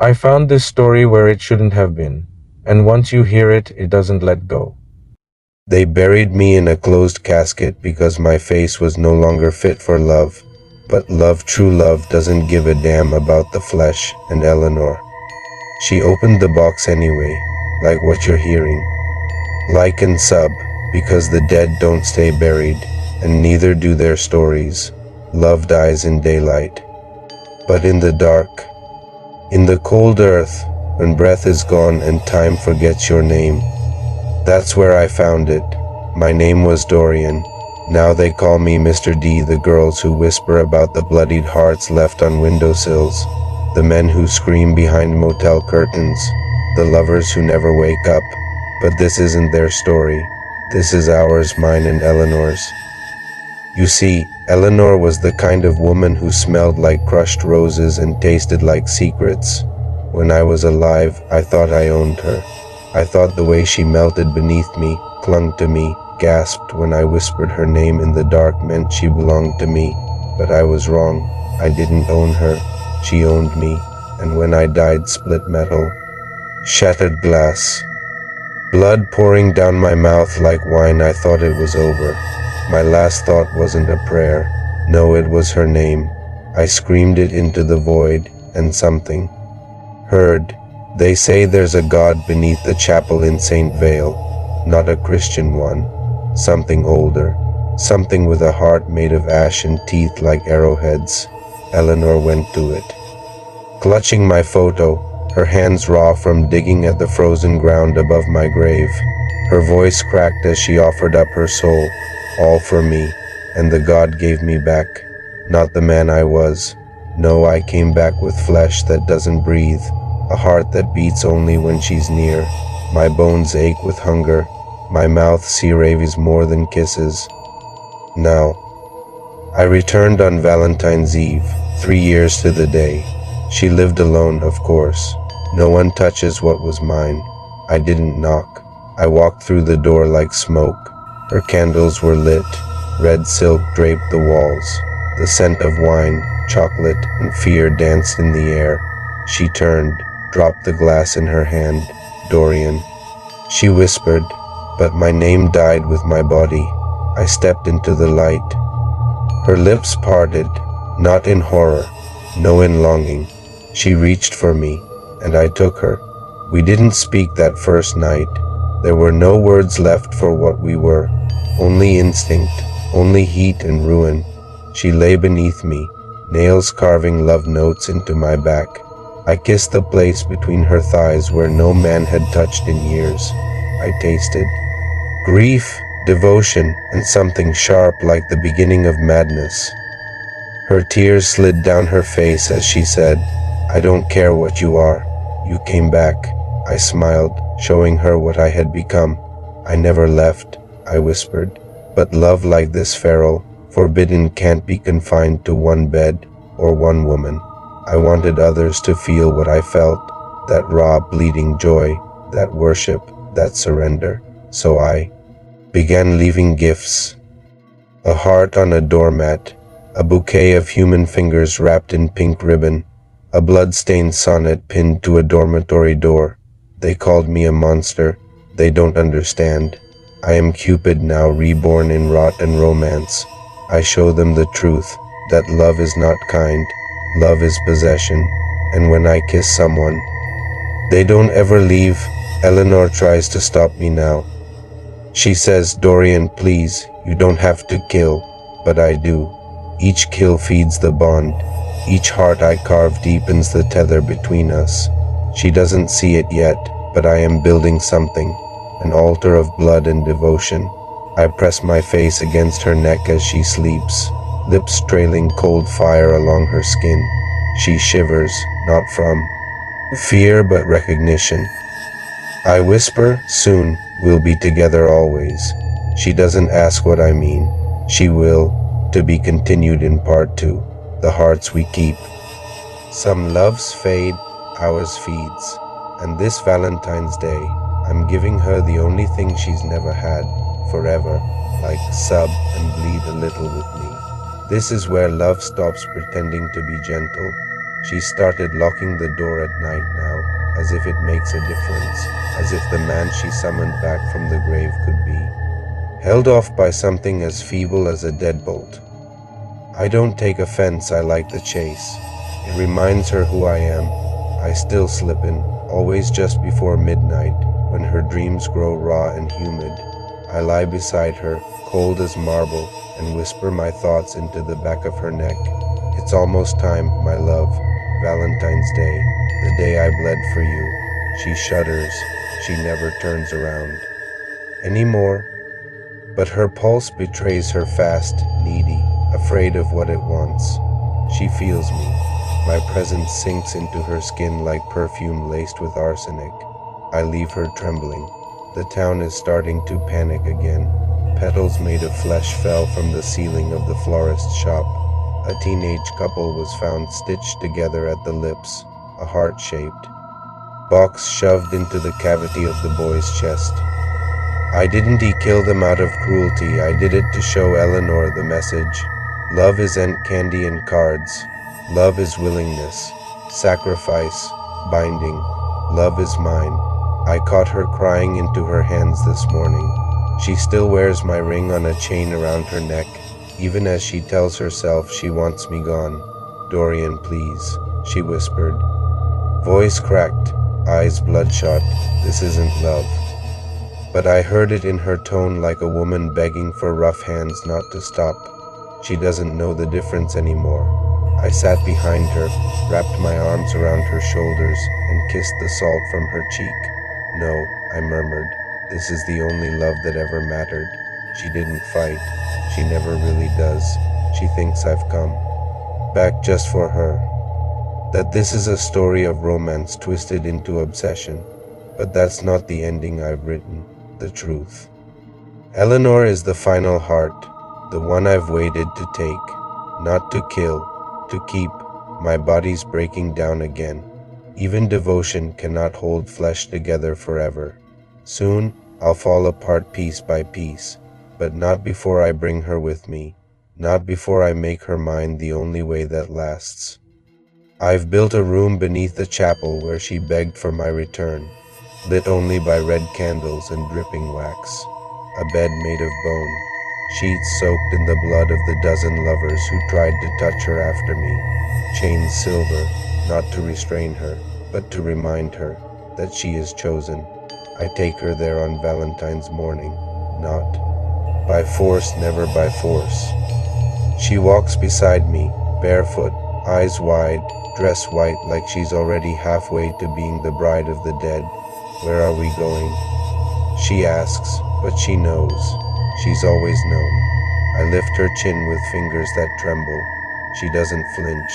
I found this story where it shouldn't have been, and once you hear it, it doesn't let go. They buried me in a closed casket because my face was no longer fit for love. But love, true love, doesn't give a damn about the flesh, and Eleanor. She opened the box anyway, like what you're hearing. Like and sub, because the dead don't stay buried, and neither do their stories. Love dies in daylight. But in the dark, in the cold earth, when breath is gone and time forgets your name, that's where I found it. My name was Dorian. Now they call me Mr. D. The girls who whisper about the bloodied hearts left on windowsills, the men who scream behind motel curtains, the lovers who never wake up. But this isn't their story. This is ours, mine and Eleanor's. You see, Eleanor was the kind of woman who smelled like crushed roses and tasted like secrets. When I was alive, I thought I owned her. I thought the way she melted beneath me, clung to me, gasped when I whispered her name in the dark meant she belonged to me. But I was wrong. I didn't own her. She owned me. And when I died, split metal, shattered glass, blood pouring down my mouth like wine, I thought it was over. My last thought wasn't a prayer. No, it was her name. I screamed it into the void, and something heard. They say there's a God beneath the chapel in St. Vale, not a Christian one. Something older, something with a heart made of ash and teeth like arrowheads. Eleanor went to it, clutching my photo, her hands raw from digging at the frozen ground above my grave. Her voice cracked as she offered up her soul, all for me, and the God gave me back, not the man I was. No, I came back with flesh that doesn't breathe, a heart that beats only when she's near. My bones ache with hunger, my mouth sea ravies more than kisses. Now, I returned on Valentine's Eve, 3 years to the day. She lived alone, of course. No one touches what was mine. I didn't knock. I walked through the door like smoke. Her candles were lit. Red silk draped the walls. The scent of wine, chocolate, and fear danced in the air. She turned, dropped the glass in her hand. Dorian. She whispered, but my name died with my body. I stepped into the light. Her lips parted, not in horror, no in longing. She reached for me, and I took her. We didn't speak that first night. There were no words left for what we were. Only instinct, only heat and ruin. She lay beneath me, nails carving love notes into my back. I kissed the place between her thighs where no man had touched in years. I tasted grief, devotion, and something sharp like the beginning of madness. Her tears slid down her face as she said, I don't care what you are. You came back. I smiled, showing her what I had become. I never left, I whispered. But love like this, feral, forbidden, can't be confined to one bed or one woman. I wanted others to feel what I felt, that raw, bleeding joy, that worship, that surrender. So I began leaving gifts. A heart on a doormat, a bouquet of human fingers wrapped in pink ribbon, a blood-stained sonnet pinned to a dormitory door. They called me a monster. They don't understand. I am Cupid now, reborn in rot and romance. I show them the truth, that love is not kind. Love is possession. And when I kiss someone, they don't ever leave. Eleanor tries to stop me now. She says, Dorian, please, you don't have to kill. But I do. Each kill feeds the bond. Each heart I carve deepens the tether between us. She doesn't see it yet, but I am building something, an altar of blood and devotion. I press my face against her neck as she sleeps, lips trailing cold fire along her skin. She shivers, not from fear but recognition. I whisper, soon, we'll be together always. She doesn't ask what I mean. She will, to be continued in part 2, the hearts we keep. Some loves fade, ours feeds. And this Valentine's Day, I'm giving her the only thing she's never had, forever, like sub and bleed a little with me. This is where love stops pretending to be gentle. She started locking the door at night now, as if it makes a difference, as if the man she summoned back from the grave could be held off by something as feeble as a deadbolt. I don't take offense, I like the chase. It reminds her who I am. I still slip in, always just before midnight, when her dreams grow raw and humid. I lie beside her, cold as marble, and whisper my thoughts into the back of her neck. It's almost time, my love, Valentine's Day, the day I bled for you. She shudders. She never turns around anymore. But her pulse betrays her fast, needy, afraid of what it wants. She feels me. My presence sinks into her skin like perfume laced with arsenic. I leave her trembling. The town is starting to panic again. Petals made of flesh fell from the ceiling of the florist's shop. A teenage couple was found stitched together at the lips, a heart-shaped box shoved into the cavity of the boy's chest. I didn't kill them out of cruelty. I did it to show Eleanor the message. Love isn't candy and cards. Love is willingness, sacrifice, binding. Love is mine. I caught her crying into her hands this morning. She still wears my ring on a chain around her neck, even as she tells herself she wants me gone. Dorian, please, she whispered. Voice cracked, eyes bloodshot. This isn't love. But I heard it in her tone like a woman begging for rough hands not to stop. She doesn't know the difference anymore. I sat behind her, wrapped my arms around her shoulders, and kissed the salt from her cheek. No, I murmured, this is the only love that ever mattered. She didn't fight. She never really does. She thinks I've come back just for her. That this is a story of romance twisted into obsession. But that's not the ending I've written. The truth. Eleanor is the final heart, the one I've waited to take, not to kill, to keep. My body's breaking down again. Even devotion cannot hold flesh together forever. Soon, I'll fall apart piece by piece, but not before I bring her with me, not before I make her mine the only way that lasts. I've built a room beneath the chapel where she begged for my return, lit only by red candles and dripping wax, a bed made of bone, sheets soaked in the blood of the dozen lovers who tried to touch her after me, chains silver, not to restrain her, but to remind her that she is chosen. I take her there on Valentine's morning, not by force, never by force. She walks beside me, barefoot, eyes wide, dress white like she's already halfway to being the bride of the dead. Where are we going? She asks, but she knows. She's always known. I lift her chin with fingers that tremble. She doesn't flinch.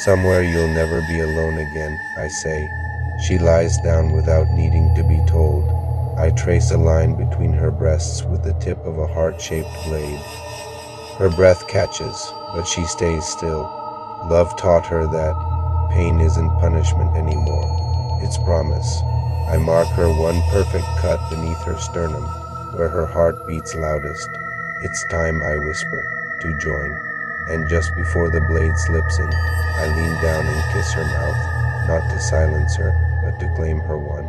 Somewhere you'll never be alone again, I say. She lies down without needing to be told. I trace a line between her breasts with the tip of a heart-shaped blade. Her breath catches, but she stays still. Love taught her that pain isn't punishment anymore. It's promise. I mark her one perfect cut beneath her sternum, where her heart beats loudest. It's time, I whisper, to join. And just before the blade slips in, I lean down and kiss her mouth, not to silence her, but to claim her one.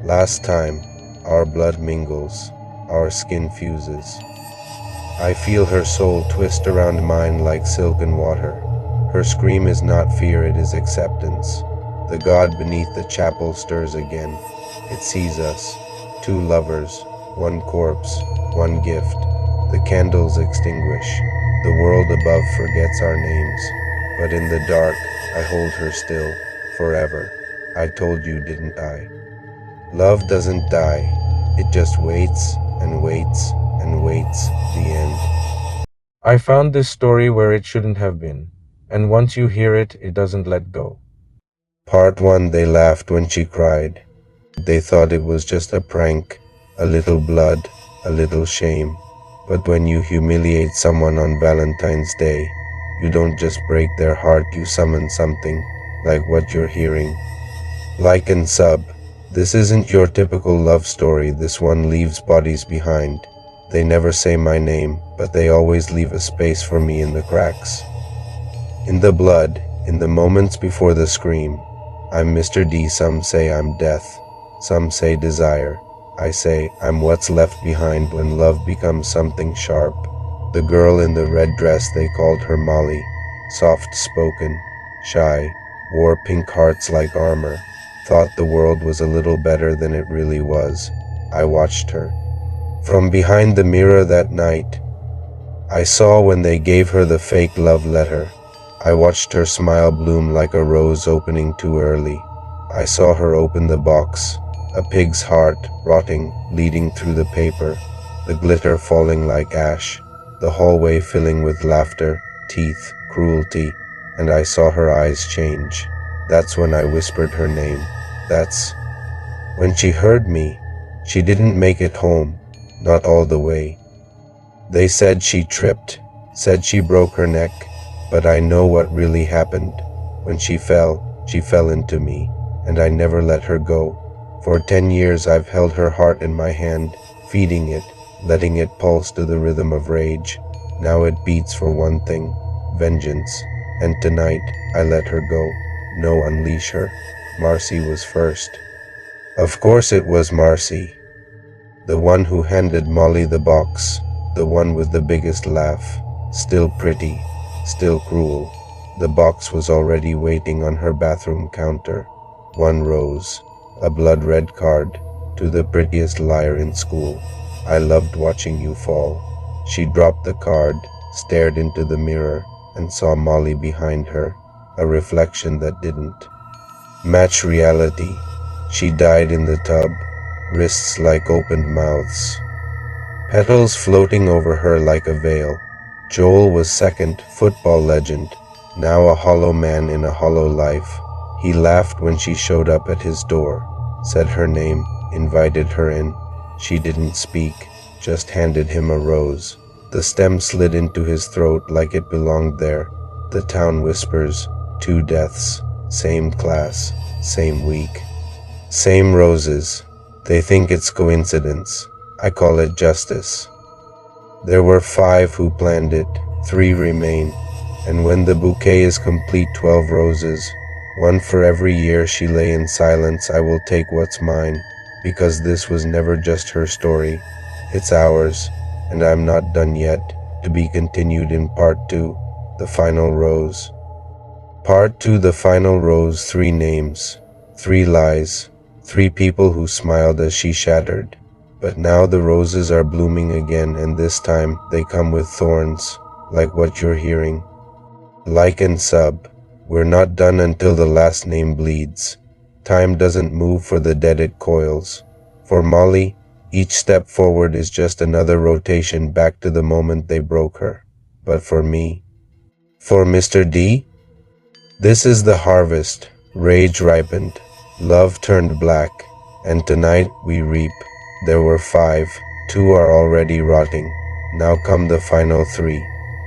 Last time, our blood mingles, our skin fuses. I feel her soul twist around mine like silken water. Her scream is not fear, it is acceptance. The God beneath the chapel stirs again. It sees us, two lovers, one corpse, one gift. The candles extinguish. The world above forgets our names. But in the dark, I hold her still, forever. I told you, didn't I? Love doesn't die. It just waits and waits and waits the end. I found this story where it shouldn't have been, and once you hear it, it doesn't let go. Part 1. They laughed when she cried. They thought it was just a prank, a little blood, a little shame. But when you humiliate someone on Valentine's Day, you don't just break their heart, you summon something, like what you're hearing. Like and sub. This isn't your typical love story. This one leaves bodies behind. They never say my name, but they always leave a space for me in the cracks. In the blood, In the moments before the scream, I'm Mr. D. Some say I'm death, some say desire. I say I'm what's left behind when love becomes something sharp. The girl in the red dress, they called her Molly, soft-spoken, shy, wore pink hearts like armor, thought the world was a little better than it really was. I watched her. From behind the mirror that night, I saw when they gave her the fake love letter. I watched her smile bloom like a rose opening too early. I saw her open the box, a pig's heart rotting, bleeding through the paper, the glitter falling like ash, the hallway filling with laughter, teeth, cruelty, and I saw her eyes change. That's when I whispered her name. That's when she heard me. She didn't make it home, not all the way. They said she tripped, said she broke her neck, but I know what really happened. When she fell into me, and I never let her go. For 10 years I've held her heart in my hand, feeding it, letting it pulse to the rhythm of rage. Now it beats for one thing, vengeance. And tonight I let her go. No, unleash her. Marcy was first. Of course it was Marcy. The one who handed Molly the box. The one with the biggest laugh. Still pretty, still cruel. The box was already waiting on her bathroom counter. One rose, a blood-red card, to the prettiest liar in school. I loved watching you fall. She dropped the card, stared into the mirror, and saw Molly behind her, a reflection that didn't match reality. She died in the tub, wrists like opened mouths, petals floating over her like a veil. Joel was second, football legend, now a hollow man in a hollow life. He laughed when she showed up at his door, said her name, invited her in. She didn't speak, just handed him a rose. The stem slid into his throat like it belonged there. The town whispers, 2 deaths, same class, same week, same roses. They think it's coincidence. I call it justice. There were 5 who planned it, 3 remain, and when the bouquet is complete, 12 roses, 1 for every year she lay in silence. I will take what's mine, because this was never just her story, it's ours, and I'm not done yet, to be continued in part 2, the final rose. Part 2, the final rose, 3 names, 3 lies, 3 people who smiled as she shattered. But now the roses are blooming again, and this time they come with thorns, like what you're hearing. Like and sub. We're not done until the last name bleeds. Time doesn't move for the dead, it coils. For Molly, each step forward is just another rotation back to the moment they broke her. But for me, for Mr. D, this is the harvest. Rage ripened, love turned black, and tonight we reap. There were 5, 2 are already rotting. Now come the final 3.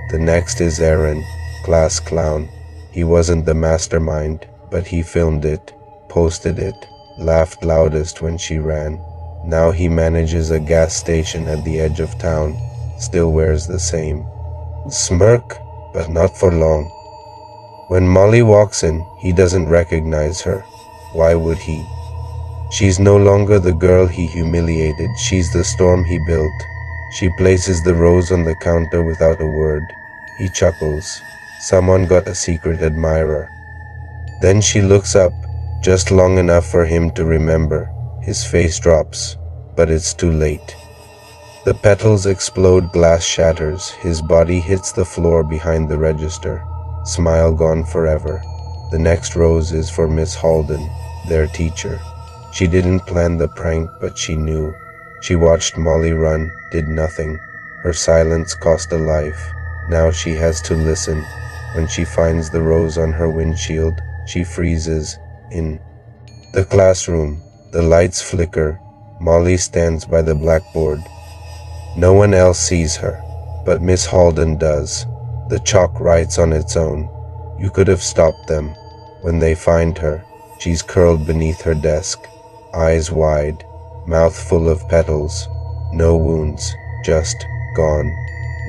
The next is Aaron, class clown. He wasn't the mastermind, but he filmed it, posted it, laughed loudest when she ran. Now he manages a gas station at the edge of town, still wears the same smirk, but not for long. When Molly walks in, he doesn't recognize her. Why would he? She's no longer the girl he humiliated, she's the storm he built. She places the rose on the counter without a word. He chuckles. Someone got a secret admirer. Then she looks up, just long enough for him to remember. His face drops, but it's too late. The petals explode, glass shatters, his body hits the floor behind the register. Smile gone forever. The next rose is for Miss Halden, their teacher. She didn't plan the prank, but she knew. She watched Molly run, did nothing. Her silence cost a life. Now she has to listen. When she finds the rose on her windshield, she freezes. In the classroom, the lights flicker. Molly stands by the blackboard. No one else sees her, but Miss Halden does. The chalk writes on its own. You could have stopped them. When they find her, she's curled beneath her desk, eyes wide, mouth full of petals. No wounds, just gone.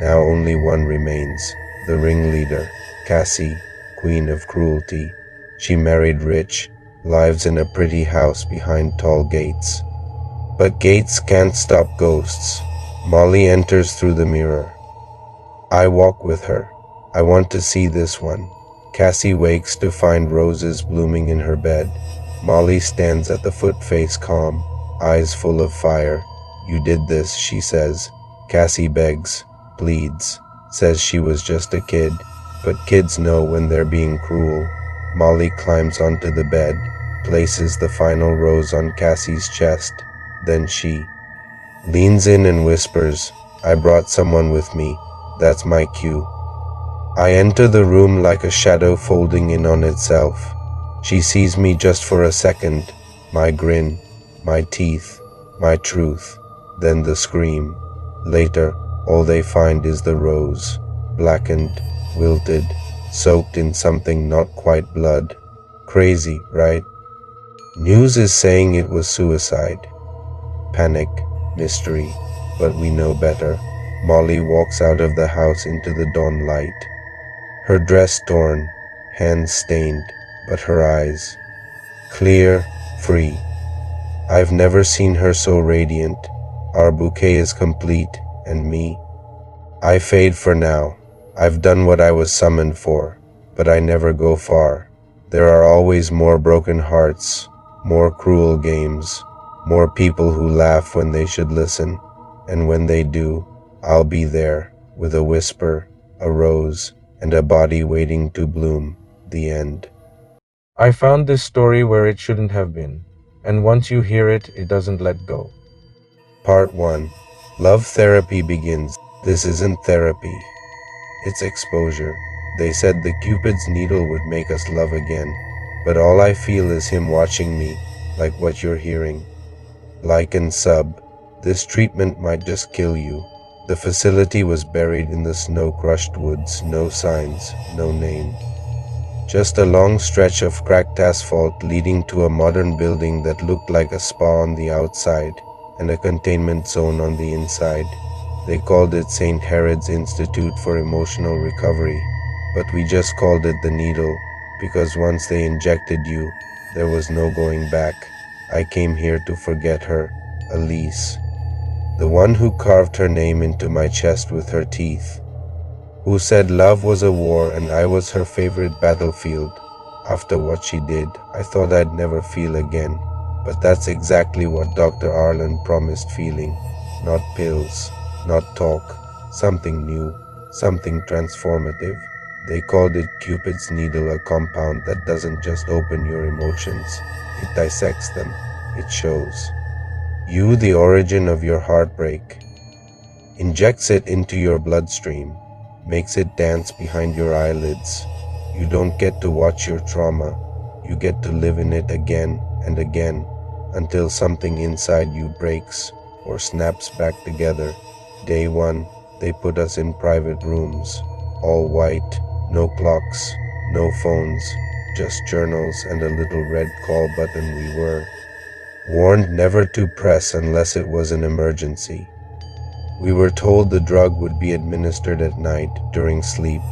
Now only one remains, the ringleader, Cassie, queen of cruelty. She married rich, lives in a pretty house behind tall gates. But gates can't stop ghosts. Molly enters through the mirror. I walk with her. I want to see this one. Cassie wakes to find roses blooming in her bed. Molly stands at the foot, face calm, eyes full of fire. You did this, she says. Cassie begs, pleads, says she was just a kid, but kids know when they're being cruel. Molly climbs onto the bed, places the final rose on Cassie's chest. Then she leans in and whispers, I brought someone with me. That's my cue. I enter the room like a shadow folding in on itself. She sees me just for a second, my grin, my teeth, my truth, then the scream. Later, all they find is the rose, blackened, wilted, soaked in something not quite blood. Crazy, right? News is saying it was suicide. Panic, mystery, but we know better. Molly walks out of the house into the dawn light. Her dress torn, hands stained, but her eyes clear, free. I've never seen her so radiant. Our bouquet is complete, and me, I fade for now. I've done what I was summoned for, but I never go far. There are always more broken hearts, more cruel games, more people who laugh when they should listen, and when they do, I'll be there, with a whisper, a rose, and a body waiting to bloom. The end. I found this story where it shouldn't have been, and once you hear it, it doesn't let go. Part 1. Love therapy begins. This isn't therapy. It's exposure. They said the Cupid's needle would make us love again, but all I feel is him watching me, like what you're hearing. Like and sub. This treatment might just kill you. The facility was buried in the snow-crushed woods, no signs, no name. Just a long stretch of cracked asphalt leading to a modern building that looked like a spa on the outside and a containment zone on the inside. They called it St. Herod's Institute for Emotional Recovery, but we just called it the needle because once they injected you, there was no going back. I came here to forget her, Elise, the one who carved her name into my chest with her teeth, who said love was a war and I was her favorite battlefield. After what she did, I thought I'd never feel again, but that's exactly what Dr. Arlen promised feeling. Not pills, not talk, something new, something transformative. They called it Cupid's needle, a compound that doesn't just open your emotions, it dissects them, it shows you the origin of your heartbreak, injects it into your bloodstream, makes it dance behind your eyelids. You don't get to watch your trauma, you get to live in it again and again until something inside you breaks or snaps back together. Day 1, they put us in private rooms, all white, no clocks, no phones, just journals and a little red call button. We were warned never to press unless it was an emergency. We were told the drug would be administered at night during sleep,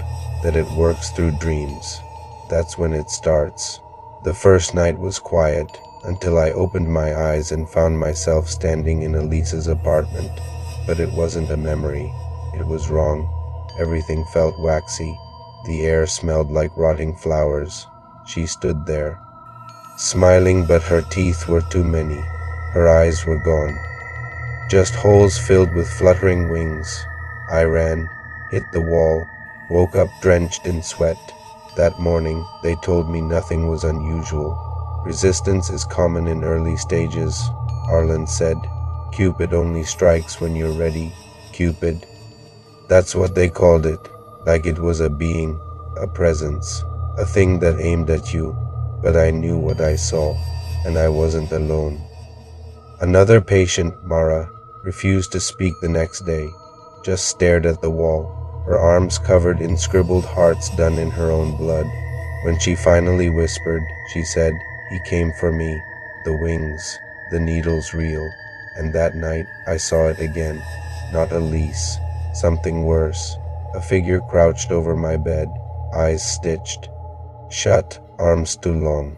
that it works through dreams. That's when it starts. The first night was quiet until I opened my eyes and found myself standing in Elise's apartment. But it wasn't a memory. It was wrong. Everything felt waxy. The air smelled like rotting flowers. She stood there, smiling, but her teeth were too many. Her eyes were gone. Just holes filled with fluttering wings. I ran, hit the wall, woke up drenched in sweat. That morning, they told me nothing was unusual. Resistance is common in early stages, Arlen said. Cupid only strikes when you're ready. Cupid. That's what they called it, like it was a being, a presence, a thing that aimed at you. But I knew what I saw, and I wasn't alone. Another patient, Mara, refused to speak the next day, just stared at the wall, her arms covered in scribbled hearts done in her own blood. When she finally whispered, she said, "He came for me, the wings, the needle's real." And that night I saw it again, not Elise, something worse, a figure crouched over my bed, eyes stitched, Shut, arms too long.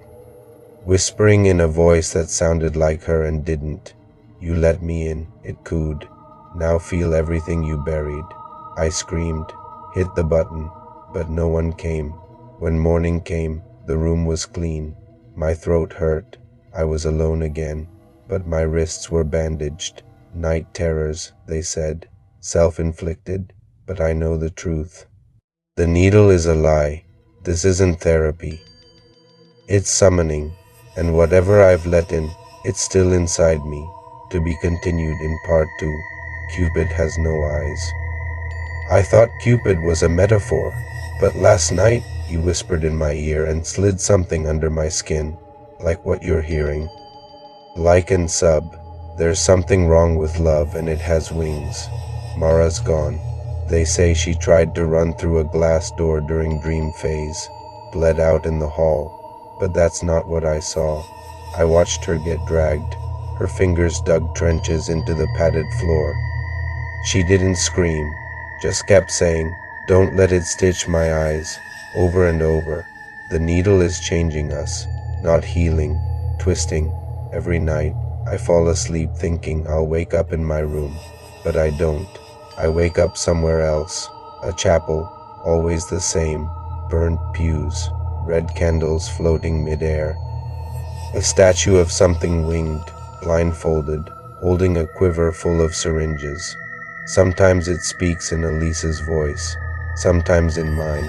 Whispering in a voice that sounded like her and didn't. You let me in, it cooed. Now feel everything you buried. I screamed, hit the button, but no one came. When morning came, the room was clean. My throat hurt. I was alone again, but my wrists were bandaged. Night terrors, they said. Self-inflicted, but I know the truth. The needle is a lie. This isn't therapy. It's summoning, and whatever I've let in, it's still inside me. To be continued in part 2. Cupid has no eyes. I thought Cupid was a metaphor, but last night he whispered in my ear and slid something under my skin, like what you're hearing. Like and sub, there's something wrong with love and it has wings. Mara's gone. They say she tried to run through a glass door during dream phase, bled out in the hall, but that's not what I saw. I watched her get dragged. Her fingers dug trenches into the padded floor. She didn't scream, just kept saying, "Don't let it stitch my eyes," over and over. The needle is changing us, not healing, twisting. Every night, I fall asleep thinking I'll wake up in my room, but I don't. I wake up somewhere else, a chapel, always the same, burnt pews, red candles floating midair, a statue of something winged, blindfolded, holding a quiver full of syringes. Sometimes it speaks in Elisa's voice, sometimes in mine.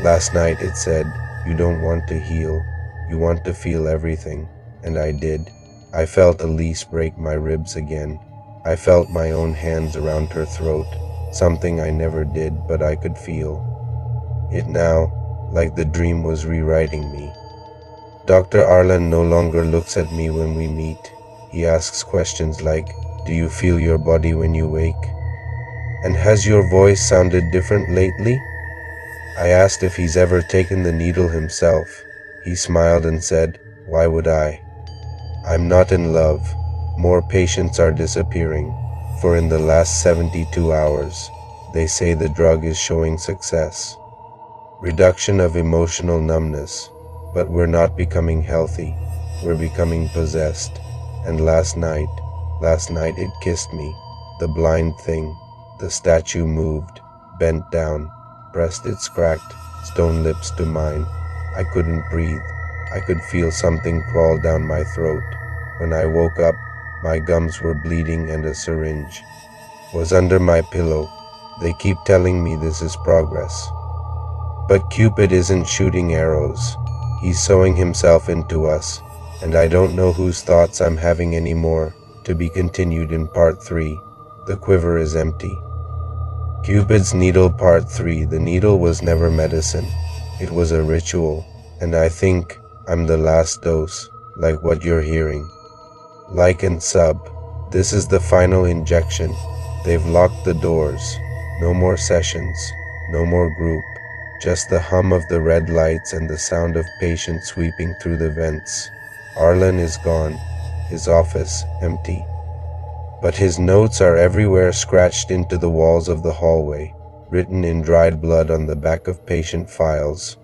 Last night it said, "You don't want to heal, you want to feel everything," and I did. I felt Elise break my ribs again. I felt my own hands around her throat, something I never did but I could feel it now, like the dream was rewriting me. Dr. Arlen no longer looks at me when we meet. He asks questions like, "Do you feel your body when you wake? And has your voice sounded different lately?" I asked if he's ever taken the needle himself. He smiled and said, "Why would I? I'm not in love. More patients are disappearing, for in the last 72 hours, they say the drug is showing success. Reduction of emotional numbness, but we're not becoming healthy. We're becoming possessed. And last night it kissed me, the blind thing. The statue moved, bent down, pressed its cracked, stone lips to mine. I couldn't breathe. I could feel something crawl down my throat. When I woke up, my gums were bleeding and a syringe was under my pillow. They keep telling me this is progress. But Cupid isn't shooting arrows. He's sewing himself into us, and I don't know whose thoughts I'm having anymore. To be continued in part 3. The quiver is empty. Cupid's Needle Part 3. The needle was never medicine. It was a ritual, and I think I'm the last dose, like what you're hearing. Like and sub. This is the final injection. They've locked the doors. No more sessions. No more group. Just the hum of the red lights and the sound of patients sweeping through the vents. Arlen is gone. His office empty. But his notes are everywhere, scratched into the walls of the hallway, written in dried blood on the back of patient files.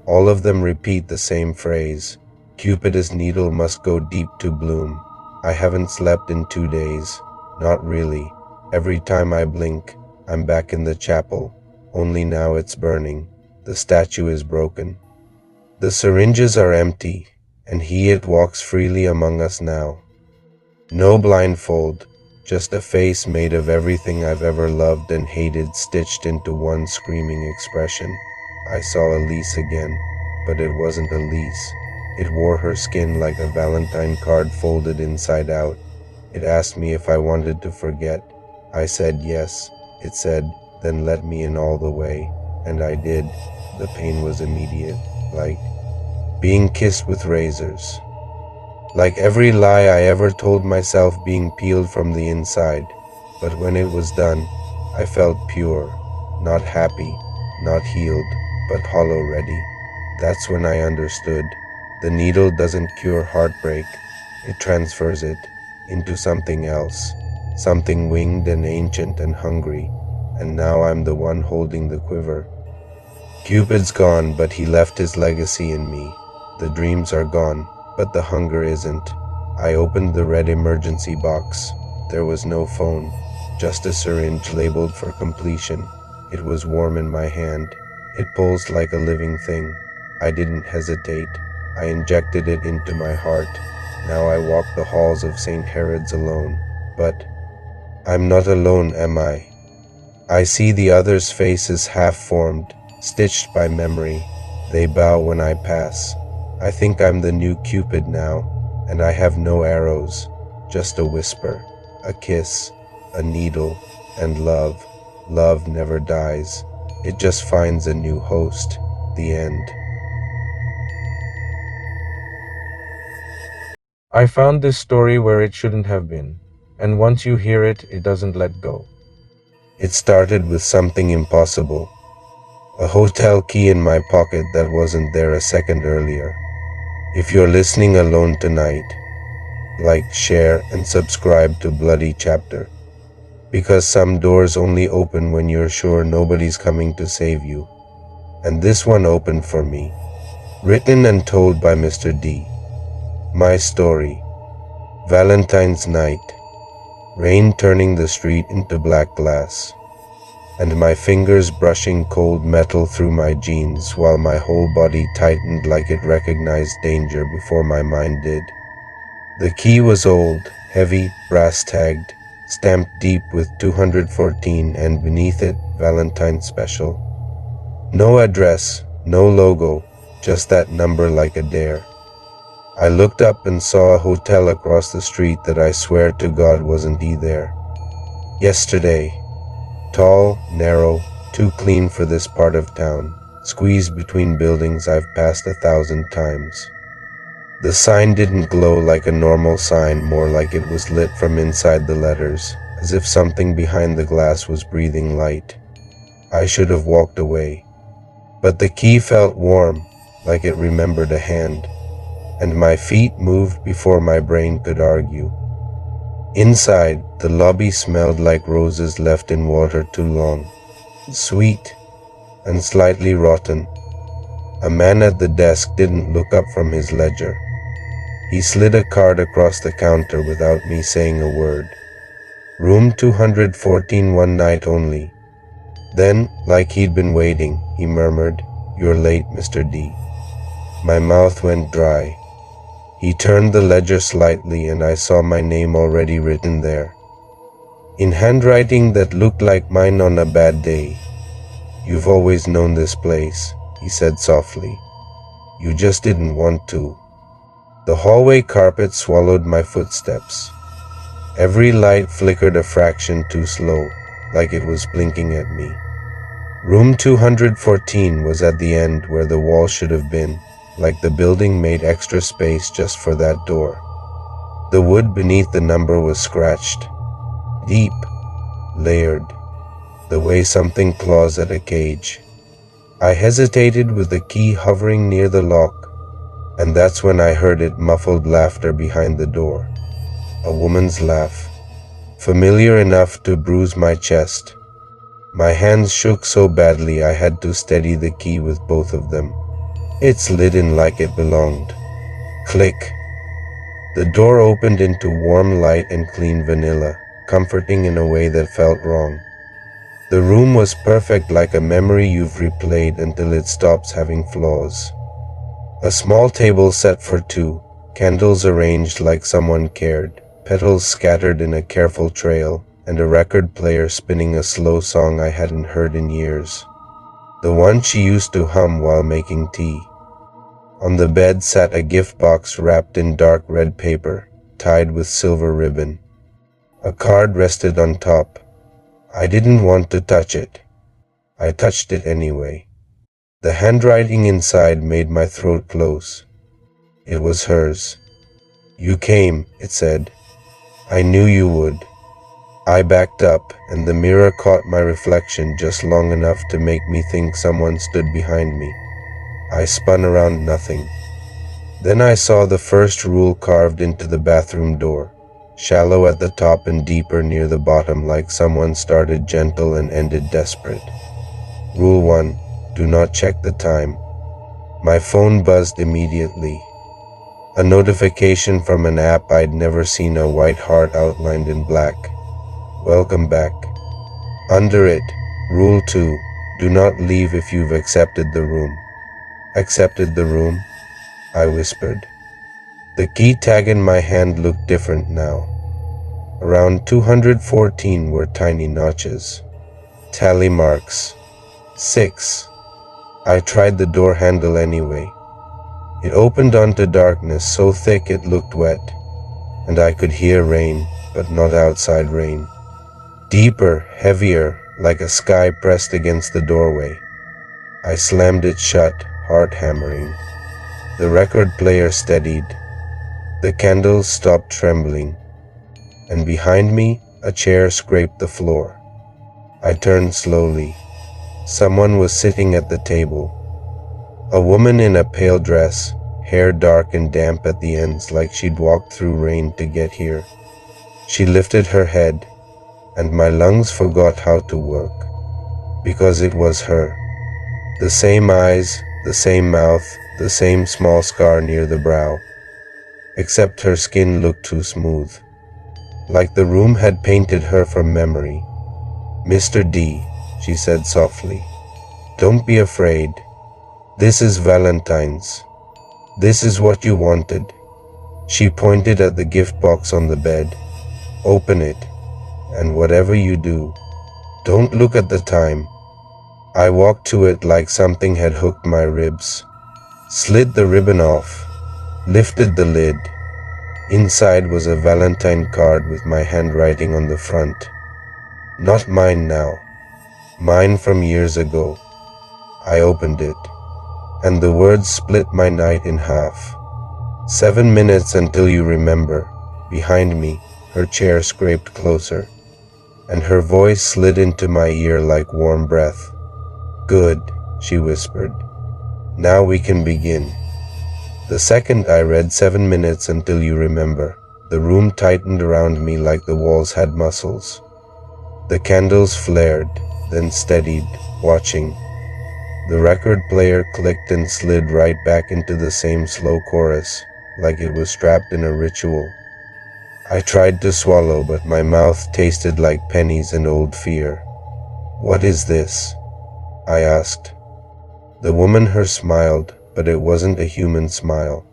All of them repeat the same phrase: Cupid's needle must go deep to bloom. I haven't slept in 2 days. Not really. Every time I blink, I'm back in the chapel. Only now it's burning. The statue is broken. The syringes are empty, and it walks freely among us now. No blindfold, just a face made of everything I've ever loved and hated stitched into one screaming expression. I saw Elise again, but it wasn't Elise. It wore her skin like a Valentine card folded inside out. It asked me if I wanted to forget. I said yes. It said, "Then let me in all the way." And I did. The pain was immediate, like being kissed with razors. Like every lie I ever told myself being peeled from the inside. But when it was done, I felt pure, not happy, not healed, but hollow ready. That's when I understood. The needle doesn't cure heartbreak. It transfers it into something else, something winged and ancient and hungry. And now I'm the one holding the quiver. Cupid's gone, but he left his legacy in me. The dreams are gone, but the hunger isn't. I opened the red emergency box. There was no phone, just a syringe labeled for completion. It was warm in my hand. It pulsed like a living thing. I didn't hesitate. I injected it into my heart. Now I walk the halls of St. Herod's alone. But I'm not alone, am I? I see the others' faces half-formed, stitched by memory. They bow when I pass. I think I'm the new Cupid now, and I have no arrows, just a whisper, a kiss, a needle, and love. Love never dies. It just finds a new host. The end. I found this story where it shouldn't have been, and once you hear it, it doesn't let go. It started with something impossible. A hotel key in my pocket that wasn't there a second earlier. If you're listening alone tonight, like, share, and subscribe to Bloody Chapter. Because some doors only open when you're sure nobody's coming to save you. And this one opened for me. Written and told by Mr. D. My story. Valentine's night. Rain turning the street into black glass. And my fingers brushing cold metal through my jeans while my whole body tightened like it recognized danger before my mind did. The key was old, heavy, brass-tagged, stamped deep with 214 and beneath it, Valentine Special. No address, no logo, just that number like a dare. I looked up and saw a hotel across the street that I swear to God wasn't there. Yesterday. Tall, narrow, too clean for this part of town, squeezed between buildings I've passed 1,000 times. The sign didn't glow like a normal sign, more like it was lit from inside the letters, as if something behind the glass was breathing light. I should have walked away. But the key felt warm, like it remembered a hand, and my feet moved before my brain could argue. Inside, the lobby smelled like roses left in water too long, sweet and slightly rotten. A man at the desk didn't look up from his ledger. He slid a card across the counter without me saying a word. Room 214, one night only. Then, like he'd been waiting, he murmured, "You're late, Mr. D." My mouth went dry. He turned the ledger slightly and I saw my name already written there. In handwriting that looked like mine on a bad day. "You've always known this place," he said softly. "You just didn't want to." The hallway carpet swallowed my footsteps. Every light flickered a fraction too slow, like it was blinking at me. Room 214 was at the end where the wall should have been, like the building made extra space just for that door. The wood beneath the number was scratched, deep, layered, the way something claws at a cage. I hesitated with the key hovering near the lock, and that's when I heard it muffled laughter behind the door. A woman's laugh, familiar enough to bruise my chest. My hands shook so badly I had to steady the key with both of them. It slid in like it belonged. Click. The door opened into warm light and clean vanilla, comforting in a way that felt wrong. The room was perfect, like a memory you've replayed until it stops having flaws. A small table set for two, candles arranged like someone cared, petals scattered in a careful trail, and a record player spinning a slow song I hadn't heard in years. The one she used to hum while making tea. On the bed sat a gift box wrapped in dark red paper, tied with silver ribbon. A card rested on top. I didn't want to touch it. I touched it anyway. The handwriting inside made my throat close. It was hers. "You came," it said. "I knew you would." I backed up, and the mirror caught my reflection just long enough to make me think someone stood behind me. I spun around, nothing. Then I saw the first rule carved into the bathroom door, shallow at the top and deeper near the bottom, like someone started gentle and ended desperate. Rule 1. Do not check the time. My phone buzzed immediately. A notification from an app I'd never seen, a white heart outlined in black. Welcome back. Under it, Rule 2, do not leave if you've accepted the room. Accepted the room? I whispered. The key tag in my hand looked different now. Around 214 were tiny notches. Tally marks. 6. I tried the door handle anyway. It opened onto darkness so thick it looked wet, and I could hear rain, but not outside rain. Deeper, heavier, like a sky pressed against the doorway. I slammed it shut, heart hammering. The record player steadied. The candles stopped trembling, and behind me, a chair scraped the floor. I turned slowly. Someone was sitting at the table. A woman in a pale dress, hair dark and damp at the ends like she'd walked through rain to get here. She lifted her head, and my lungs forgot how to work, because it was her. The same eyes, the same mouth, the same small scar near the brow, except her skin looked too smooth, like the room had painted her from memory. Mr. D, she said softly, don't be afraid. This is Valentines. This is what you wanted. She pointed at the gift box on the bed. Open it, and whatever you do, don't look at the time. I walked to it like something had hooked my ribs, slid the ribbon off, lifted the lid. Inside was a Valentine card with my handwriting on the front. Not mine now, mine from years ago. I opened it, and the words split my night in half. 7 minutes until you remember. Behind me, her chair scraped closer, and her voice slid into my ear like warm breath. Good, she whispered. Now we can begin. The second I read 7 minutes until you remember, the room tightened around me like the walls had muscles. The candles flared, then steadied, watching. The record player clicked and slid right back into the same slow chorus, like it was strapped in a ritual. I tried to swallow, but my mouth tasted like pennies and old fear. What is this? I asked. The woman her smiled, but it wasn't a human smile.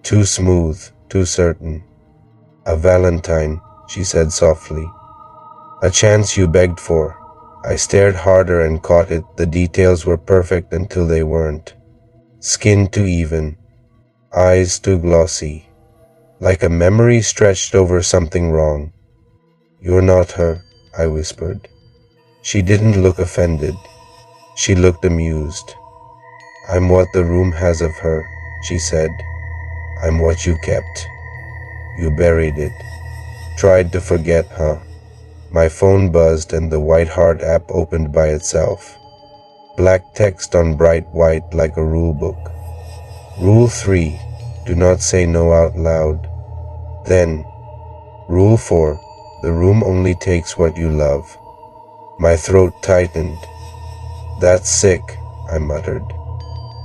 Too smooth, too certain. A Valentine, she said softly. A chance you begged for. I stared harder and caught it. The details were perfect until they weren't. Skin too even, eyes too glossy, like a memory stretched over something wrong. You're not her, I whispered. She didn't look offended. She looked amused. I'm what the room has of her, she said. I'm what you kept. You buried it. Tried to forget, huh? My phone buzzed and the White Heart app opened by itself. Black text on bright white like a rule book. Rule 3, do not say no out loud. Then, Rule 4, the room only takes what you love. My throat tightened. That's sick, I muttered.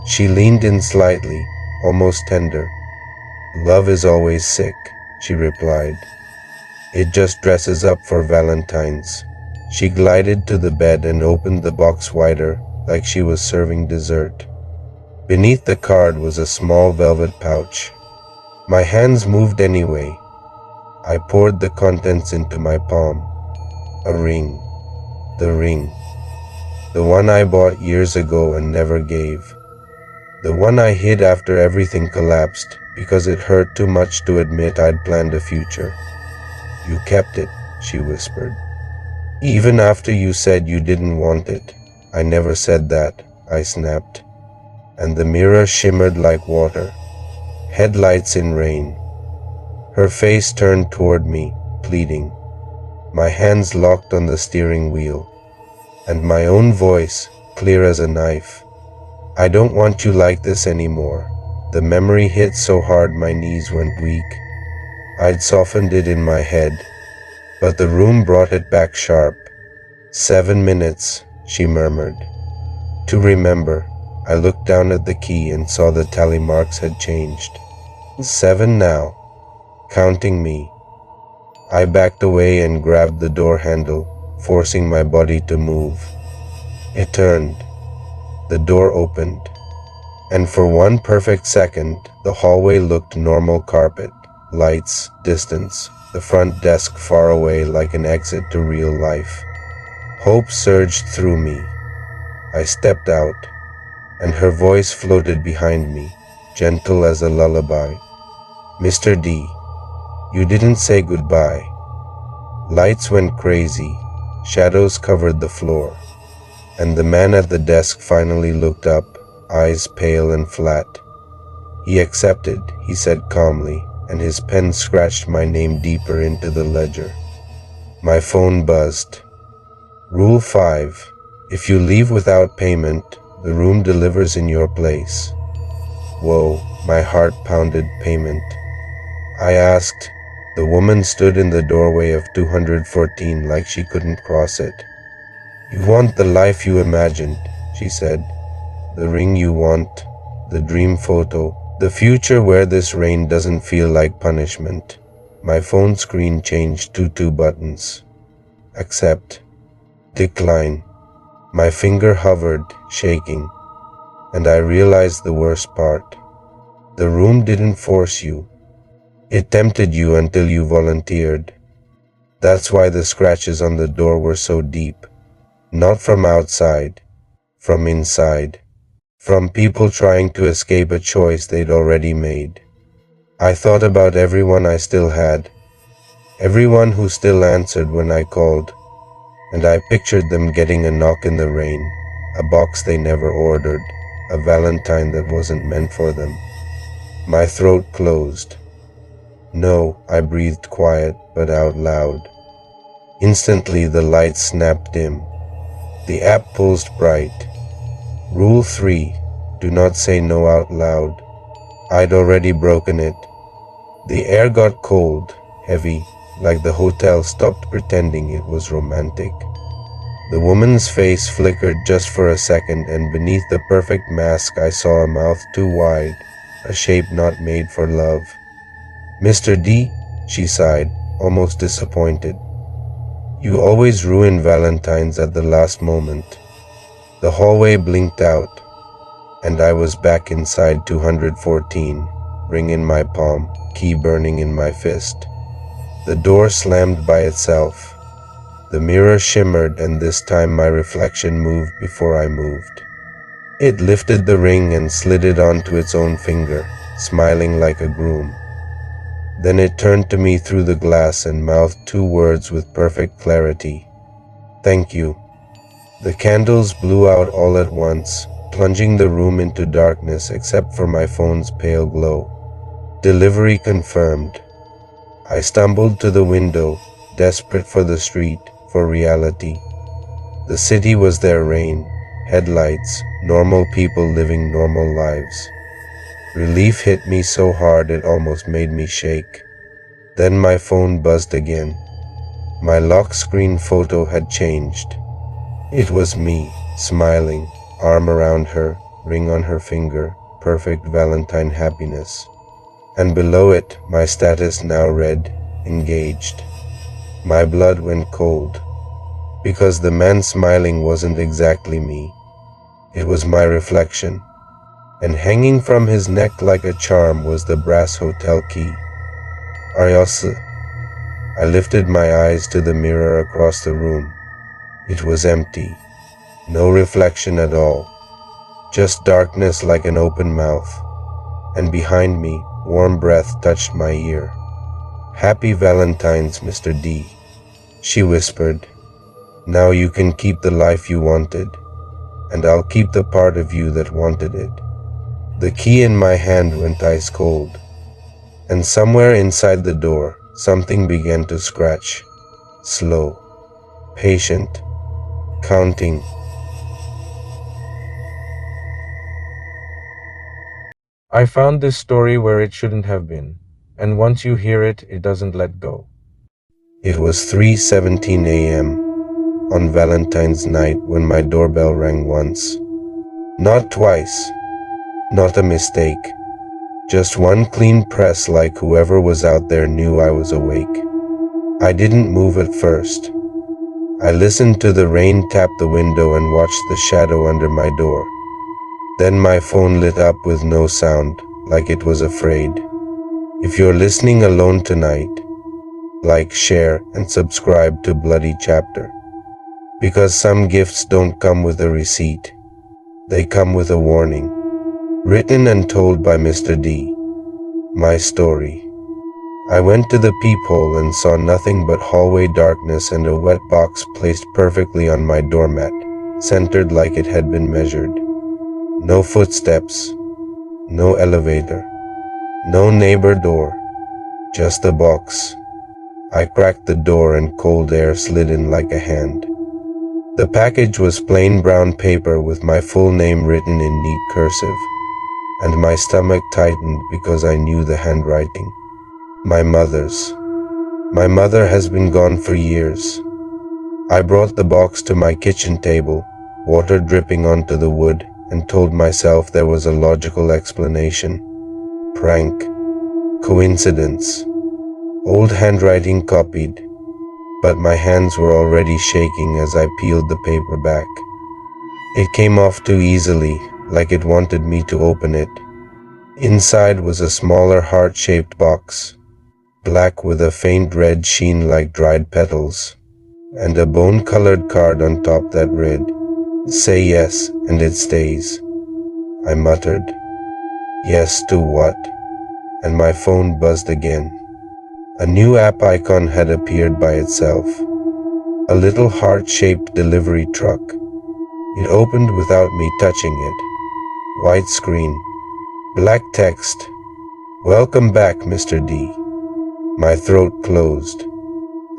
She leaned in slightly, almost tender. Love is always sick, she replied. It just dresses up for Valentines. She glided to the bed and opened the box wider, like she was serving dessert. Beneath the card was a small velvet pouch. My hands moved anyway. I poured the contents into my palm. A ring. The ring. The one I bought years ago and never gave. The one I hid after everything collapsed because it hurt too much to admit I'd planned a future. You kept it, she whispered. Even after you said you didn't want it. I never said that, I snapped. And the mirror shimmered like water. Headlights in rain. Her face turned toward me, pleading. My hands locked on the steering wheel. And my own voice, clear as a knife. I don't want you like this anymore. The memory hit so hard my knees went weak. I'd softened it in my head, but the room brought it back sharp. 7 minutes, she murmured. To remember, I looked down at the key and saw the tally marks had changed. 7 now, counting me. I backed away and grabbed the door handle, forcing my body to move. It turned. The door opened. And for one perfect second, the hallway looked normal: carpet, lights, distance, the front desk far away like an exit to real life. Hope surged through me. I stepped out, and her voice floated behind me, gentle as a lullaby. "Mr. D, you didn't say goodbye." Lights went crazy, shadows covered the floor, and the man at the desk finally looked up, eyes pale and flat. "He accepted," he said calmly, and his pen scratched my name deeper into the ledger. My phone buzzed. "Rule 5. If you leave without payment, the room delivers in your place." Whoa, my heart pounded. Payment? I asked. The woman stood in the doorway of 214 like she couldn't cross it. "You want the life you imagined," she said. "The ring you want, the dream photo, the future where this rain doesn't feel like punishment." My phone screen changed to 2 buttons. Accept. Decline. My finger hovered, shaking, and I realized the worst part. The room didn't force you. It tempted you until you volunteered. That's why the scratches on the door were so deep. Not from outside, from inside. From people trying to escape a choice they'd already made. I thought about everyone I still had, everyone who still answered when I called, and I pictured them getting a knock in the rain, a box they never ordered, a Valentine that wasn't meant for them. My throat closed. "No," I breathed, quiet but out loud. Instantly the lights snapped dim. The app pulsed bright. Rule 3. Do not say no out loud. I'd already broken it. The air got cold, heavy, like the hotel stopped pretending it was romantic. The woman's face flickered just for a second, and beneath the perfect mask I saw a mouth too wide, a shape not made for love. "Mr. D," she sighed, almost disappointed. "You always ruin Valentines at the last moment." The hallway blinked out, and I was back inside 214, ring in my palm, key burning in my fist. The door slammed by itself. The mirror shimmered, and this time my reflection moved before I moved. It lifted the ring and slid it onto its own finger, smiling like a groom. Then it turned to me through the glass and mouthed 2 words with perfect clarity. "Thank you." The candles blew out all at once, plunging the room into darkness except for my phone's pale glow. Delivery confirmed. I stumbled to the window, desperate for the street, for reality. The city was their rain, headlights, normal people living normal lives. Relief hit me so hard it almost made me shake. Then my phone buzzed again. My lock screen photo had changed. It was me, smiling, arm around her, ring on her finger, perfect Valentine happiness. And below it, my status now read, engaged. My blood went cold, because the man smiling wasn't exactly me. It was my reflection, and hanging from his neck like a charm was the brass hotel key. "Ariose." I lifted my eyes to the mirror across the room. It was empty, no reflection at all, just darkness like an open mouth, and behind me, warm breath touched my ear. "Happy Valentines, Mr. D," she whispered. "Now you can keep the life you wanted, and I'll keep the part of you that wanted it." The key in my hand went ice cold, and somewhere inside the door, something began to scratch. Slow, patient, counting. I found this story where it shouldn't have been, and once you hear it, it doesn't let go. It was 3:17 a.m. on Valentine's night when my doorbell rang once. Not twice, not a mistake. Just one clean press like whoever was out there knew I was awake. I didn't move at first. I listened to the rain tap the window and watched the shadow under my door. Then my phone lit up with no sound, like it was afraid. If you're listening alone tonight, like, share, and subscribe to Bloody Chapter. Because some gifts don't come with a receipt. They come with a warning. Written and told by Mr. D. My story. I went to the peephole and saw nothing but hallway darkness and a wet box placed perfectly on my doormat, centered like it had been measured. No footsteps, no elevator, no neighbor door, just a box. I cracked the door and cold air slid in like a hand. The package was plain brown paper with my full name written in neat cursive, and my stomach tightened because I knew the handwriting. My mother's. My mother has been gone for years. I brought the box to my kitchen table, water dripping onto the wood, and told myself there was a logical explanation. Prank. Coincidence. Old handwriting copied, but my hands were already shaking as I peeled the paper back. It came off too easily, like it wanted me to open it. Inside was a smaller heart-shaped box, black with a faint red sheen like dried petals, and a bone-colored card on top that read, "Say yes, and it stays." I muttered, "Yes to what?" And my phone buzzed again. A new app icon had appeared by itself. A little heart-shaped delivery truck. It opened without me touching it. White screen. Black text. "Welcome back, Mr. D." My throat closed.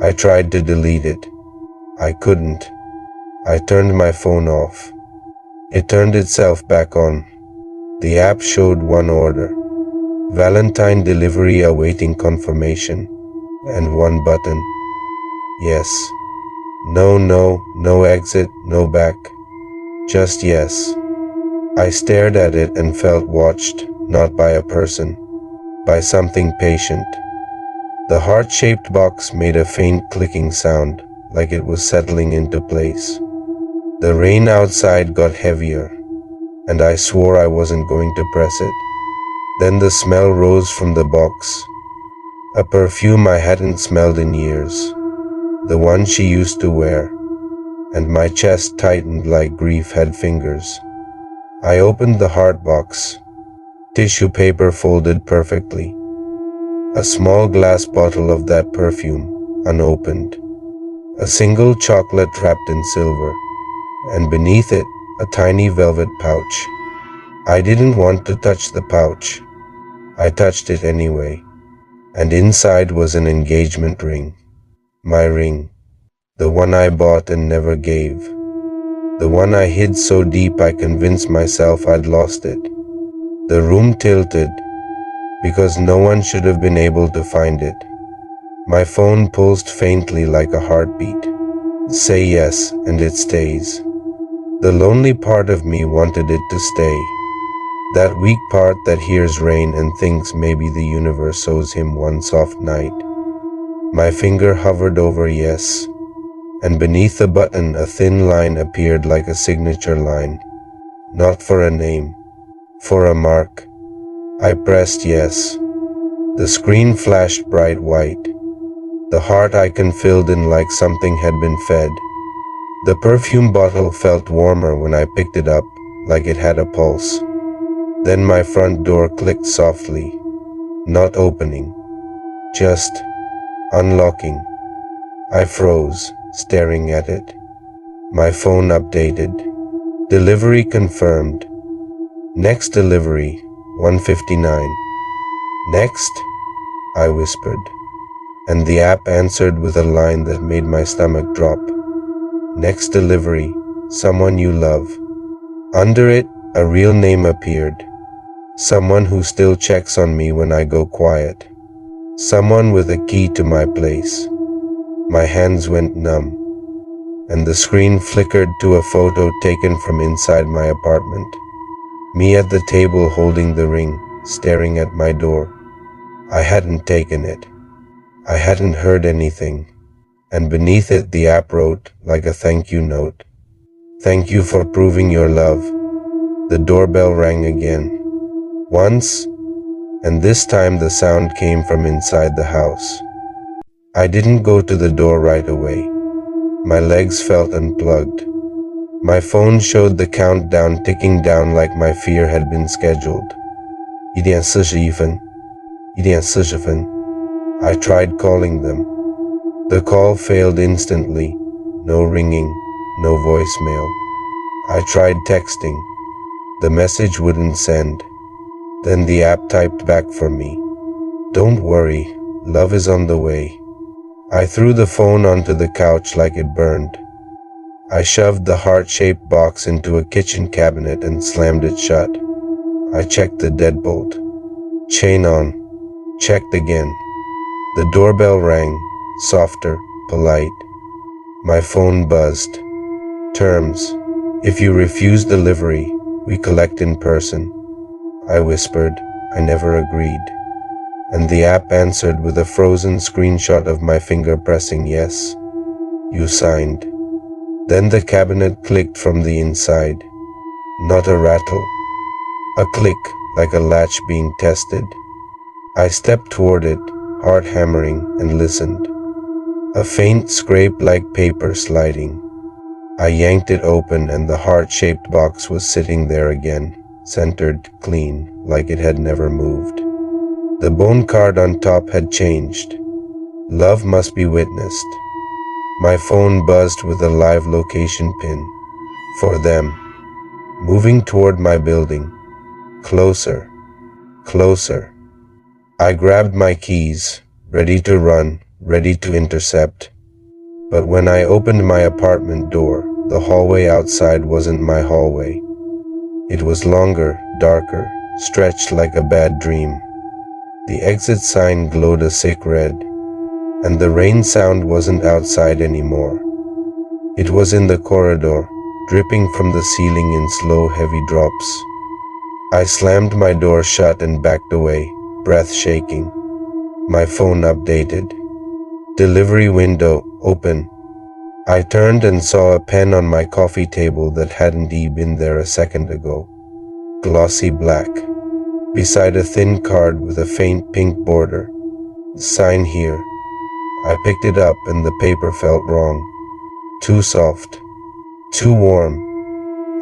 I tried to delete it. I couldn't. I turned my phone off. It turned itself back on. The app showed one order. Valentine delivery awaiting confirmation. And one button. Yes. No, no, no exit, no back. Just yes. I stared at it and felt watched, not by a person, by something patient. The heart-shaped box made a faint clicking sound, like it was settling into place. The rain outside got heavier, and I swore I wasn't going to press it. Then the smell rose from the box. A perfume I hadn't smelled in years, the one she used to wear, and my chest tightened like grief had fingers. I opened the heart box, tissue paper folded perfectly, a small glass bottle of that perfume, unopened, a single chocolate wrapped in silver, and beneath it, a tiny velvet pouch. I didn't want to touch the pouch. I touched it anyway. And inside was an engagement ring. My ring. The one I bought and never gave. The one I hid so deep I convinced myself I'd lost it. The room tilted, because no one should have been able to find it. My phone pulsed faintly like a heartbeat. Say yes, and it stays. The lonely part of me wanted it to stay. That weak part that hears rain and thinks maybe the universe owes him one soft night. My finger hovered over yes, and beneath the button a thin line appeared like a signature line. Not for a name, for a mark. I pressed yes. The screen flashed bright white. The heart icon filled in like something had been fed. The perfume bottle felt warmer when I picked it up, like it had a pulse. Then my front door clicked softly, not opening, just unlocking. I froze, staring at it. My phone updated. Delivery confirmed. Next delivery, 1:59. Next, I whispered, and the app answered with a line that made my stomach drop. Next delivery, someone you love. Under it, a real name appeared. Someone who still checks on me when I go quiet. Someone with a key to my place. My hands went numb, and the screen flickered to a photo taken from inside my apartment. Me at the table holding the ring, staring at my door. I hadn't taken it. I hadn't heard anything. And beneath it the app wrote, like a thank you note. Thank you for proving your love. The doorbell rang again. Once, and this time the sound came from inside the house. I didn't go to the door right away. My legs felt unplugged. My phone showed the countdown ticking down like my fear had been scheduled. 1:41, 1:40. I tried calling them. The call failed instantly. No ringing, no voicemail. I tried texting. The message wouldn't send. Then the app typed back for me. Don't worry, love is on the way. I threw the phone onto the couch like it burned. I shoved the heart-shaped box into a kitchen cabinet and slammed it shut. I checked the deadbolt. Chain on. Checked again. The doorbell rang, softer, polite. My phone buzzed. Terms. If you refuse delivery, we collect in person. I whispered. I never agreed. And the app answered with a frozen screenshot of my finger pressing yes. You signed. Then the cabinet clicked from the inside. Not a rattle. A click, like a latch being tested. I stepped toward it, heart hammering, and listened. A faint scrape like paper sliding. I yanked it open and the heart-shaped box was sitting there again, centered, clean, like it had never moved. The bone card on top had changed. Love must be witnessed. My phone buzzed with a live location pin. For them. Moving toward my building. Closer. Closer. I grabbed my keys, ready to run, ready to intercept. But when I opened my apartment door, the hallway outside wasn't my hallway. It was longer, darker, stretched like a bad dream. The exit sign glowed a sick red, and the rain sound wasn't outside anymore. It was in the corridor, dripping from the ceiling in slow, heavy drops. I slammed my door shut and backed away, breath shaking. My phone updated. Delivery window open. I turned and saw a pen on my coffee table that hadn't been there a second ago. Glossy black. Beside a thin card with a faint pink border. Sign here. I picked it up and the paper felt wrong. Too soft. Too warm.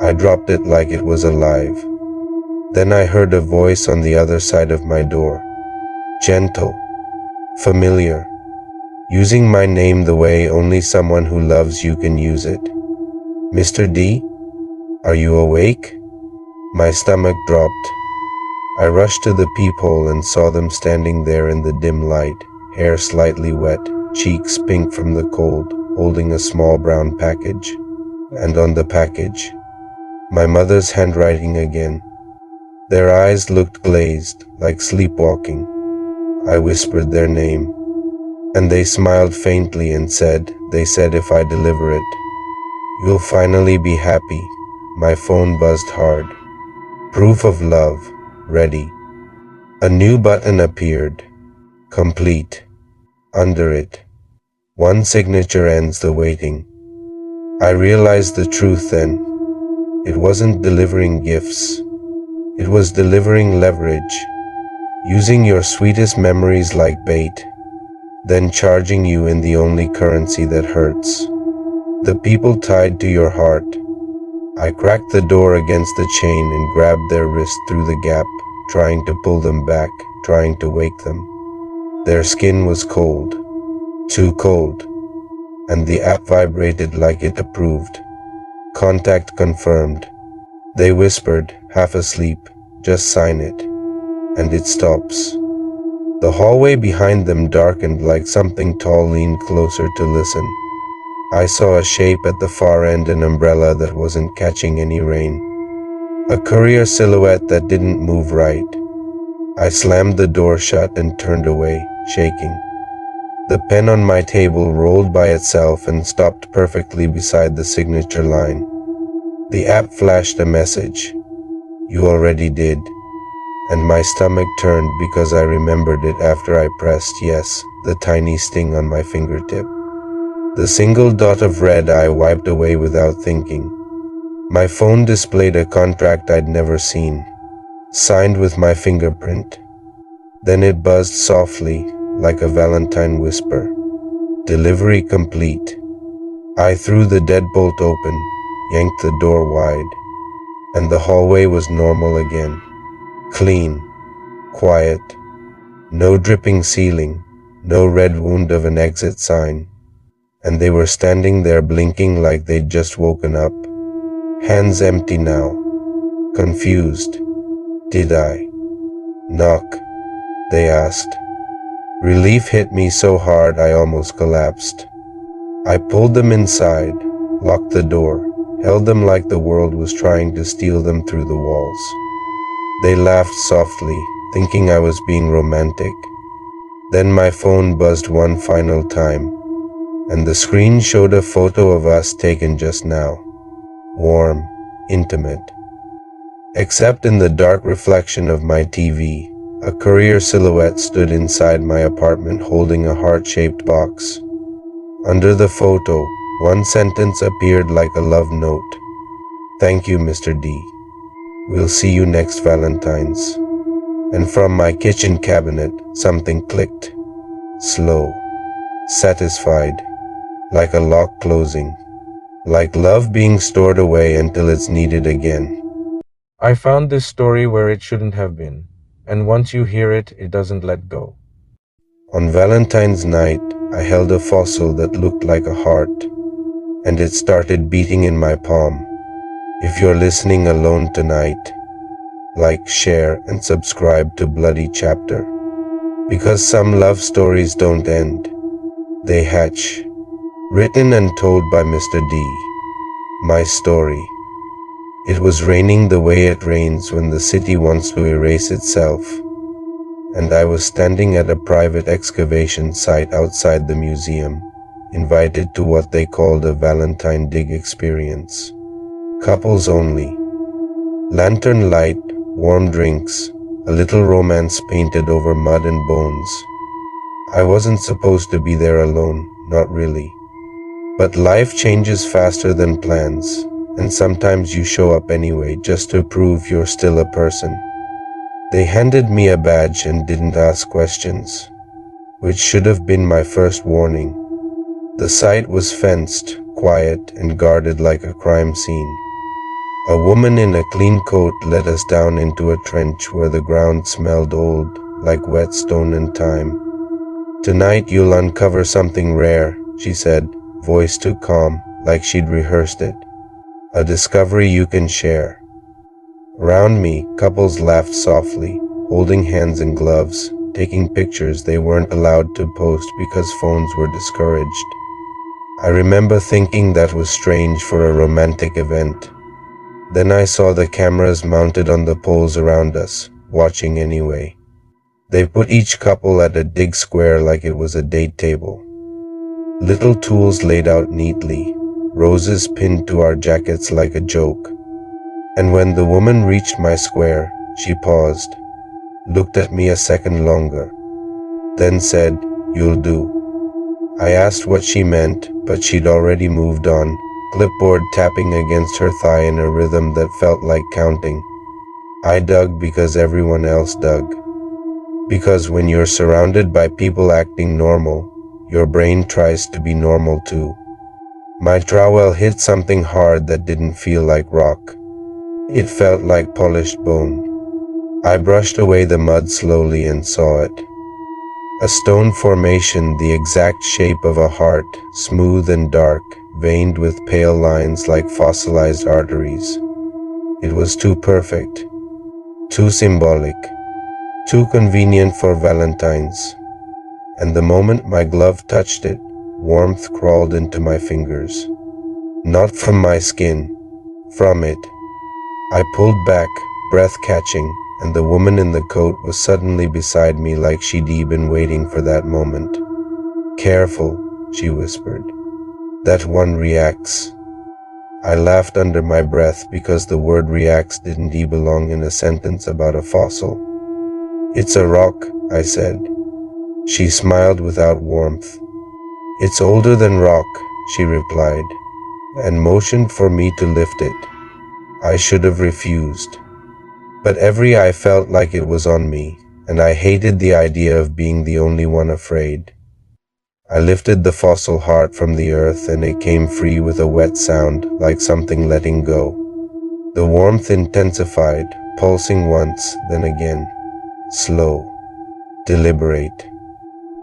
I dropped it like it was alive. Then I heard a voice on the other side of my door. Gentle. Familiar. Using my name the way only someone who loves you can use it. Mr. D? Are you awake? My stomach dropped. I rushed to the peephole and saw them standing there in the dim light, hair slightly wet, cheeks pink from the cold, holding a small brown package. And on the package, my mother's handwriting again. Their eyes looked glazed, like sleepwalking. I whispered their name. And they smiled faintly and they said if I deliver it, you'll finally be happy. My phone buzzed hard. Proof of love. Ready. A new button appeared. Complete. Under it. One signature ends the waiting. I realized the truth then. It wasn't delivering gifts. It was delivering leverage. Using your sweetest memories like bait. Then charging you in the only currency that hurts. The people tied to your heart. I cracked the door against the chain and grabbed their wrist through the gap, trying to pull them back, trying to wake them. Their skin was cold. Too cold. And the app vibrated like it approved. Contact confirmed. They whispered, half asleep, just sign it. And it stops. The hallway behind them darkened like something tall leaned closer to listen. I saw a shape at the far end, an umbrella that wasn't catching any rain. A courier silhouette that didn't move right. I slammed the door shut and turned away, shaking. The pen on my table rolled by itself and stopped perfectly beside the signature line. The app flashed a message. You already did. And my stomach turned because I remembered it after I pressed yes, the tiny sting on my fingertip. The single dot of red I wiped away without thinking. My phone displayed a contract I'd never seen, signed with my fingerprint. Then it buzzed softly, like a Valentine whisper. Delivery complete. I threw the deadbolt open, yanked the door wide, and the hallway was normal again. Clean, quiet, no dripping ceiling, no red wound of an exit sign, and they were standing there blinking like they'd just woken up. Hands empty now, confused. Did I knock? They asked. Relief hit me so hard I almost collapsed. I pulled them inside, locked the door, held them like the world was trying to steal them through the walls. They laughed softly, thinking I was being romantic. Then my phone buzzed one final time, and the screen showed a photo of us taken just now. Warm, intimate. Except in the dark reflection of my TV, a courier silhouette stood inside my apartment holding a heart-shaped box. Under the photo, one sentence appeared like a love note. Thank you, Mr. D. We'll see you next Valentines. And from my kitchen cabinet, something clicked. Slow, satisfied, like a lock closing, like love being stored away until it's needed again. I found this story where it shouldn't have been, and once you hear it, it doesn't let go. On Valentine's night, I held a fossil that looked like a heart, and it started beating in my palm. If you're listening alone tonight, like, share, and subscribe to Bloody Chapter. Because some love stories don't end, they hatch. Written and told by Mr. D. My story. It was raining the way it rains when the city wants to erase itself, and I was standing at a private excavation site outside the museum, invited to what they called a Valentine dig experience. Couples only. Lantern light, warm drinks, a little romance painted over mud and bones. I wasn't supposed to be there alone, not really. But life changes faster than plans, and sometimes you show up anyway just to prove you're still a person. They handed me a badge and didn't ask questions, which should have been my first warning. The site was fenced, quiet, and guarded like a crime scene. A woman in a clean coat led us down into a trench where the ground smelled old, like wet stone and time. Tonight you'll uncover something rare, she said, voice too calm, like she'd rehearsed it. A discovery you can share. Around me, couples laughed softly, holding hands in gloves, taking pictures they weren't allowed to post because phones were discouraged. I remember thinking that was strange for a romantic event. Then I saw the cameras mounted on the poles around us, watching anyway. They put each couple at a dig square like it was a date table. Little tools laid out neatly, roses pinned to our jackets like a joke. And when the woman reached my square, she paused, looked at me a second longer, then said, "You'll do." I asked what she meant, but she'd already moved on, clipboard tapping against her thigh in a rhythm that felt like counting. I dug because everyone else dug. Because when you're surrounded by people acting normal, your brain tries to be normal too. My trowel hit something hard that didn't feel like rock. It felt like polished bone. I brushed away the mud slowly and saw it. A stone formation the exact shape of a heart, smooth and dark, veined with pale lines like fossilized arteries. It was too perfect, too symbolic, too convenient for Valentines. And the moment my glove touched it, warmth crawled into my fingers. Not from my skin, from it. I pulled back, breath catching, and the woman in the coat was suddenly beside me like she'd been waiting for that moment. "Careful," she whispered. "That one reacts." I laughed under my breath because the word reacts didn't belong in a sentence about a fossil. It's a rock, I said. She smiled without warmth. It's older than rock, she replied, and motioned for me to lift it. I should have refused. But every eye felt like it was on me, and I hated the idea of being the only one afraid. I lifted the fossil heart from the earth and it came free with a wet sound, like something letting go. The warmth intensified, pulsing once, then again. Slow, deliberate.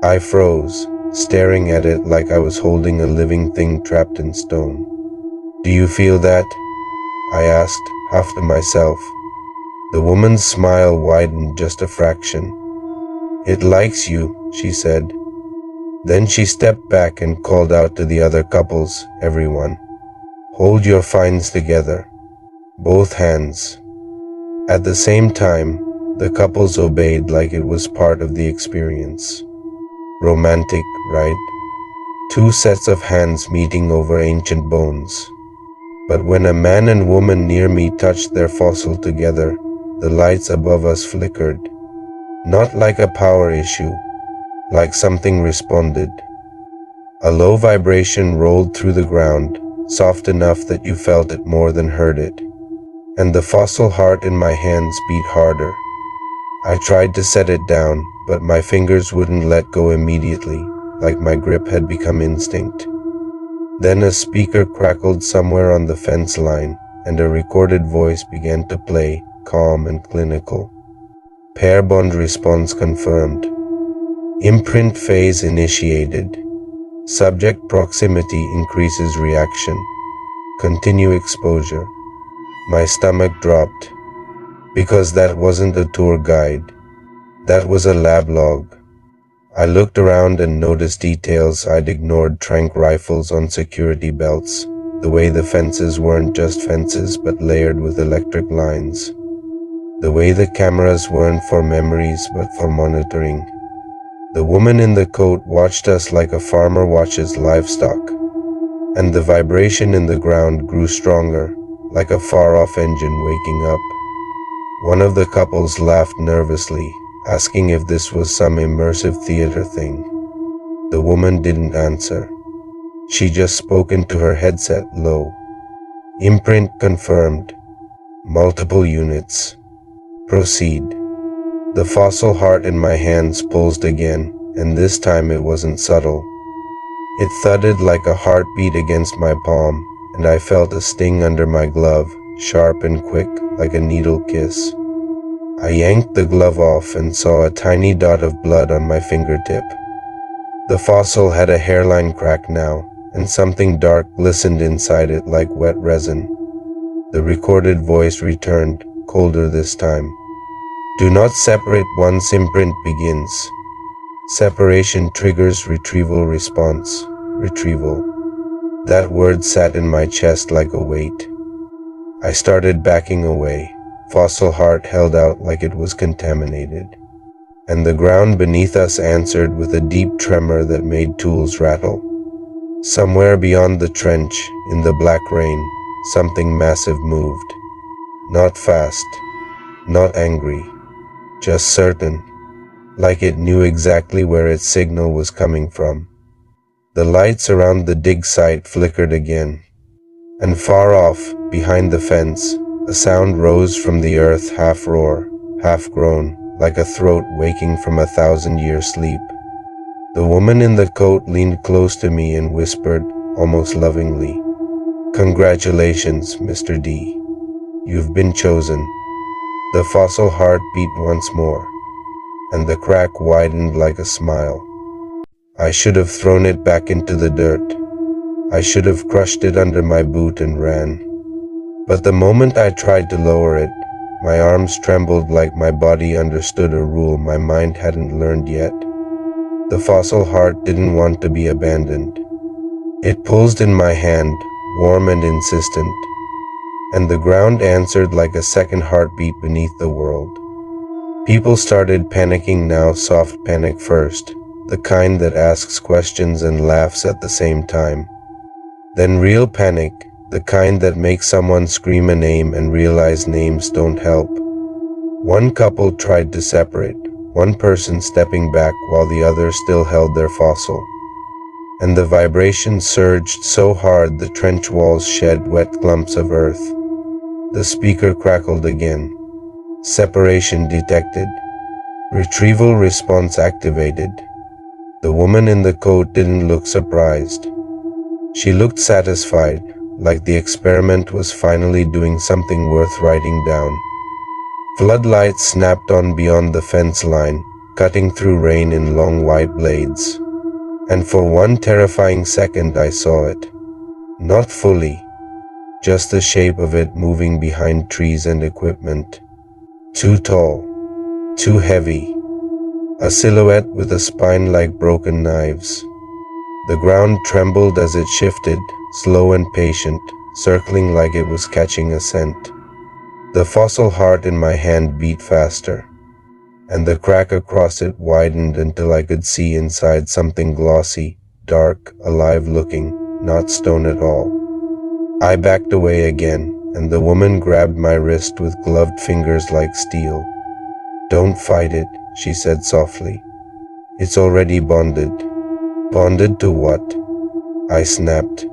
I froze, staring at it like I was holding a living thing trapped in stone. Do you feel that? I asked, half to myself. The woman's smile widened just a fraction. It likes you, she said. Then she stepped back and called out to the other couples, everyone. Hold your finds together. Both hands. At the same time, the couples obeyed like it was part of the experience. Romantic, right? Two sets of hands meeting over ancient bones. But when a man and woman near me touched their fossil together, the lights above us flickered. Not like a power issue, like something responded. A low vibration rolled through the ground, soft enough that you felt it more than heard it. And the fossil heart in my hands beat harder. I tried to set it down, but my fingers wouldn't let go immediately, like my grip had become instinct. Then a speaker crackled somewhere on the fence line, and a recorded voice began to play, calm and clinical. Pair bond response confirmed. Imprint phase initiated. Subject proximity increases reaction. Continue exposure. My stomach dropped. Because that wasn't a tour guide. That was a lab log. I looked around and noticed details I'd ignored: tranq rifles on security belts, the way the fences weren't just fences but layered with electric lines, the way the cameras weren't for memories but for monitoring. The woman in the coat watched us like a farmer watches livestock, and the vibration in the ground grew stronger, like a far-off engine waking up. One of the couples laughed nervously, asking if this was some immersive theater thing. The woman didn't answer. She just spoke into her headset low. Imprint confirmed. Multiple units. Proceed. The fossil heart in my hands pulsed again, and this time it wasn't subtle. It thudded like a heartbeat against my palm, and I felt a sting under my glove, sharp and quick, like a needle kiss. I yanked the glove off and saw a tiny dot of blood on my fingertip. The fossil had a hairline crack now, and something dark glistened inside it like wet resin. The recorded voice returned, colder this time. Do not separate once imprint begins. Separation triggers retrieval response. Retrieval. That word sat in my chest like a weight. I started backing away. Fossil heart held out like it was contaminated. And the ground beneath us answered with a deep tremor that made tools rattle. Somewhere beyond the trench, in the black rain, something massive moved. Not fast, not angry, just certain, like it knew exactly where its signal was coming from. The lights around the dig site flickered again, and far off, behind the fence, a sound rose from the earth, half roar, half groan, like a throat waking from 1,000-year sleep. The woman in the coat leaned close to me and whispered, almost lovingly, Congratulations, Mr. D. You've been chosen. The fossil heart beat once more, and the crack widened like a smile. I should have thrown it back into the dirt. I should have crushed it under my boot and ran. But the moment I tried to lower it, my arms trembled like my body understood a rule my mind hadn't learned yet. The fossil heart didn't want to be abandoned. It pulsed in my hand, warm and insistent, and the ground answered like a second heartbeat beneath the world. People started panicking now, soft panic first, the kind that asks questions and laughs at the same time. Then real panic, the kind that makes someone scream a name and realize names don't help. One couple tried to separate, one person stepping back while the other still held their fossil. And the vibration surged so hard the trench walls shed wet clumps of earth. The speaker crackled again. Separation detected. Retrieval response activated. The woman in the coat didn't look surprised. She looked satisfied, like the experiment was finally doing something worth writing down. Floodlights snapped on beyond the fence line, cutting through rain in long white blades. And for one terrifying second I saw it. Not fully, just the shape of it moving behind trees and equipment. Too tall, too heavy, a silhouette with a spine like broken knives. The ground trembled as it shifted, slow and patient, circling like it was catching a scent. The fossil heart in my hand beat faster, and the crack across it widened until I could see inside something glossy, dark, alive-looking, not stone at all. I backed away again, and the woman grabbed my wrist with gloved fingers like steel. "Don't fight it," she said softly. "It's already bonded." "Bonded to what?" I snapped,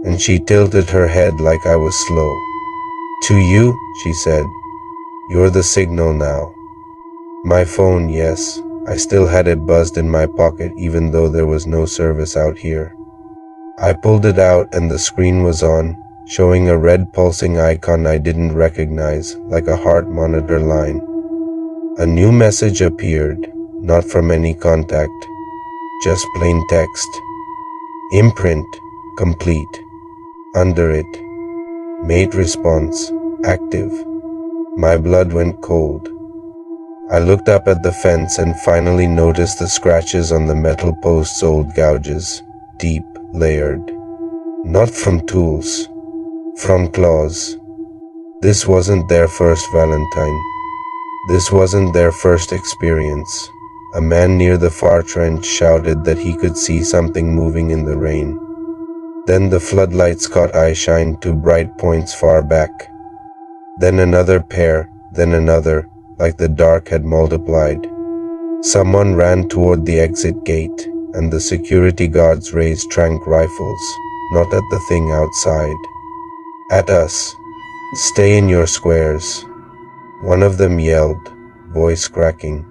and she tilted her head like I was slow. "To you," she said. "You're the signal now." My phone, yes, I still had it buzzed in my pocket even though there was no service out here. I pulled it out and the screen was on, showing a red pulsing icon I didn't recognize, like a heart monitor line. A new message appeared, not from any contact, just plain text. Imprint, complete. Under it, mate response, active. My blood went cold. I looked up at the fence and finally noticed the scratches on the metal post's old gouges, deep, layered. Not from tools, from claws. This wasn't their first Valentine. This wasn't their first experience. A man near the far trench shouted that he could see something moving in the rain. Then the floodlights caught eyeshine to bright points far back. Then another pair, then another, like the dark had multiplied. Someone ran toward the exit gate, and the security guards raised tranq rifles, not at the thing outside. At us. "Stay in your squares." One of them yelled, voice cracking.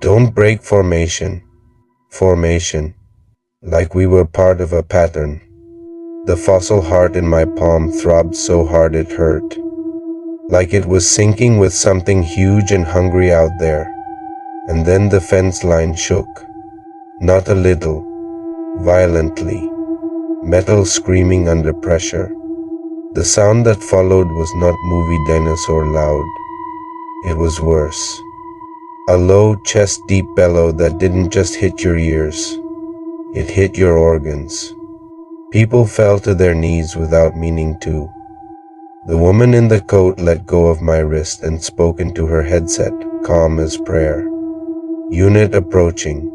"Don't break formation." Formation. Like we were part of a pattern. The fossil heart in my palm throbbed so hard it hurt. Like it was syncing with something huge and hungry out there. And then the fence line shook. Not a little. Violently. Metal screaming under pressure. The sound that followed was not movie dinosaur loud. It was worse. A low, chest-deep bellow that didn't just hit your ears. It hit your organs. People fell to their knees without meaning to. The woman in the coat let go of my wrist and spoke into her headset, calm as prayer. "Unit approaching.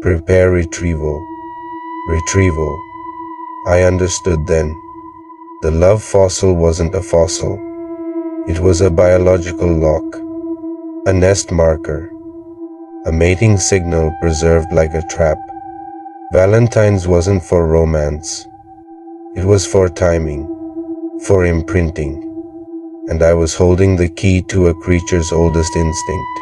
Prepare retrieval." Retrieval. I understood then. The love fossil wasn't a fossil. It was a biological lock. A nest marker. A mating signal preserved like a trap. Valentine's wasn't for romance. It was for timing. For imprinting, and I was holding the key to a creature's oldest instinct.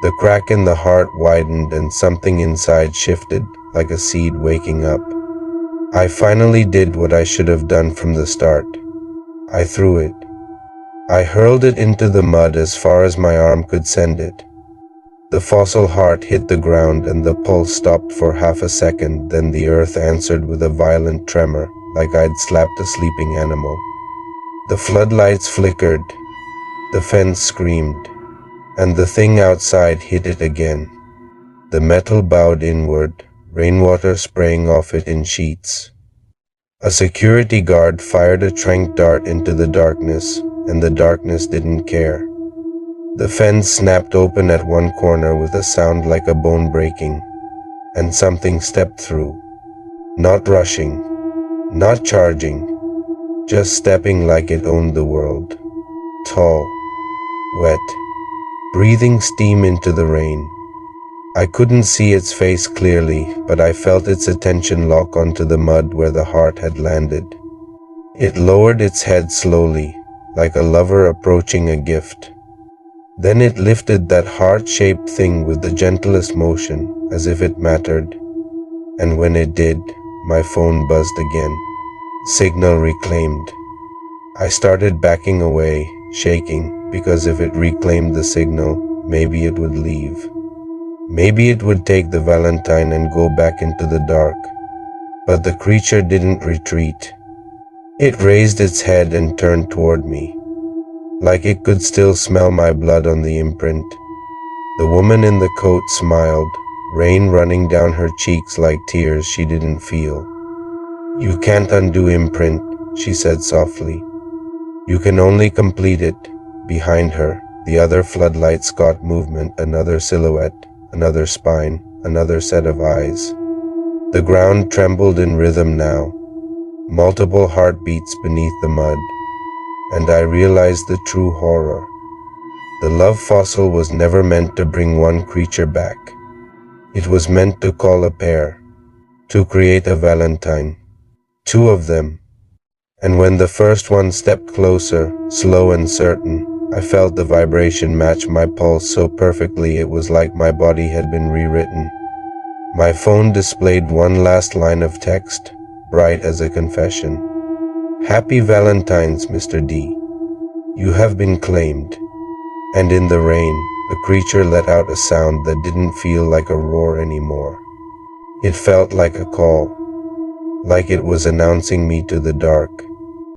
The crack in the heart widened and something inside shifted, like a seed waking up. I finally did what I should have done from the start. I threw it. I hurled it into the mud as far as my arm could send it. The fossil heart hit the ground and the pulse stopped for half a second, then the earth answered with a violent tremor, like I'd slapped a sleeping animal. The floodlights flickered, the fence screamed, and the thing outside hit it again. The metal bowed inward, rainwater spraying off it in sheets. A security guard fired a tranq dart into the darkness, and the darkness didn't care. The fence snapped open at one corner with a sound like a bone breaking, and something stepped through. Not rushing, not charging, just stepping like it owned the world. Tall, wet, breathing steam into the rain. I couldn't see its face clearly, but I felt its attention lock onto the mud where the heart had landed. It lowered its head slowly, like a lover approaching a gift. Then it lifted that heart-shaped thing with the gentlest motion, as if it mattered. And when it did, my phone buzzed again. Signal reclaimed. I started backing away, shaking, because if it reclaimed the signal, maybe it would leave. Maybe it would take the Valentine and go back into the dark. But the creature didn't retreat. It raised its head and turned toward me, like it could still smell my blood on the imprint. The woman in the coat smiled, rain running down her cheeks like tears she didn't feel. "You can't undo imprint," she said softly. "You can only complete it." Behind her, the other floodlights caught movement, another silhouette, another spine, another set of eyes. The ground trembled in rhythm now, multiple heartbeats beneath the mud, and I realized the true horror. The love fossil was never meant to bring one creature back. It was meant to call a pair, to create a Valentine, two of them. And when the first one stepped closer, slow and certain, I felt the vibration match my pulse so perfectly it was like my body had been rewritten. My phone displayed one last line of text, bright as a confession. "Happy Valentines, Mr. D. You have been claimed." And in the rain, the creature let out a sound that didn't feel like a roar anymore. It felt like a call, like it was announcing me to the dark.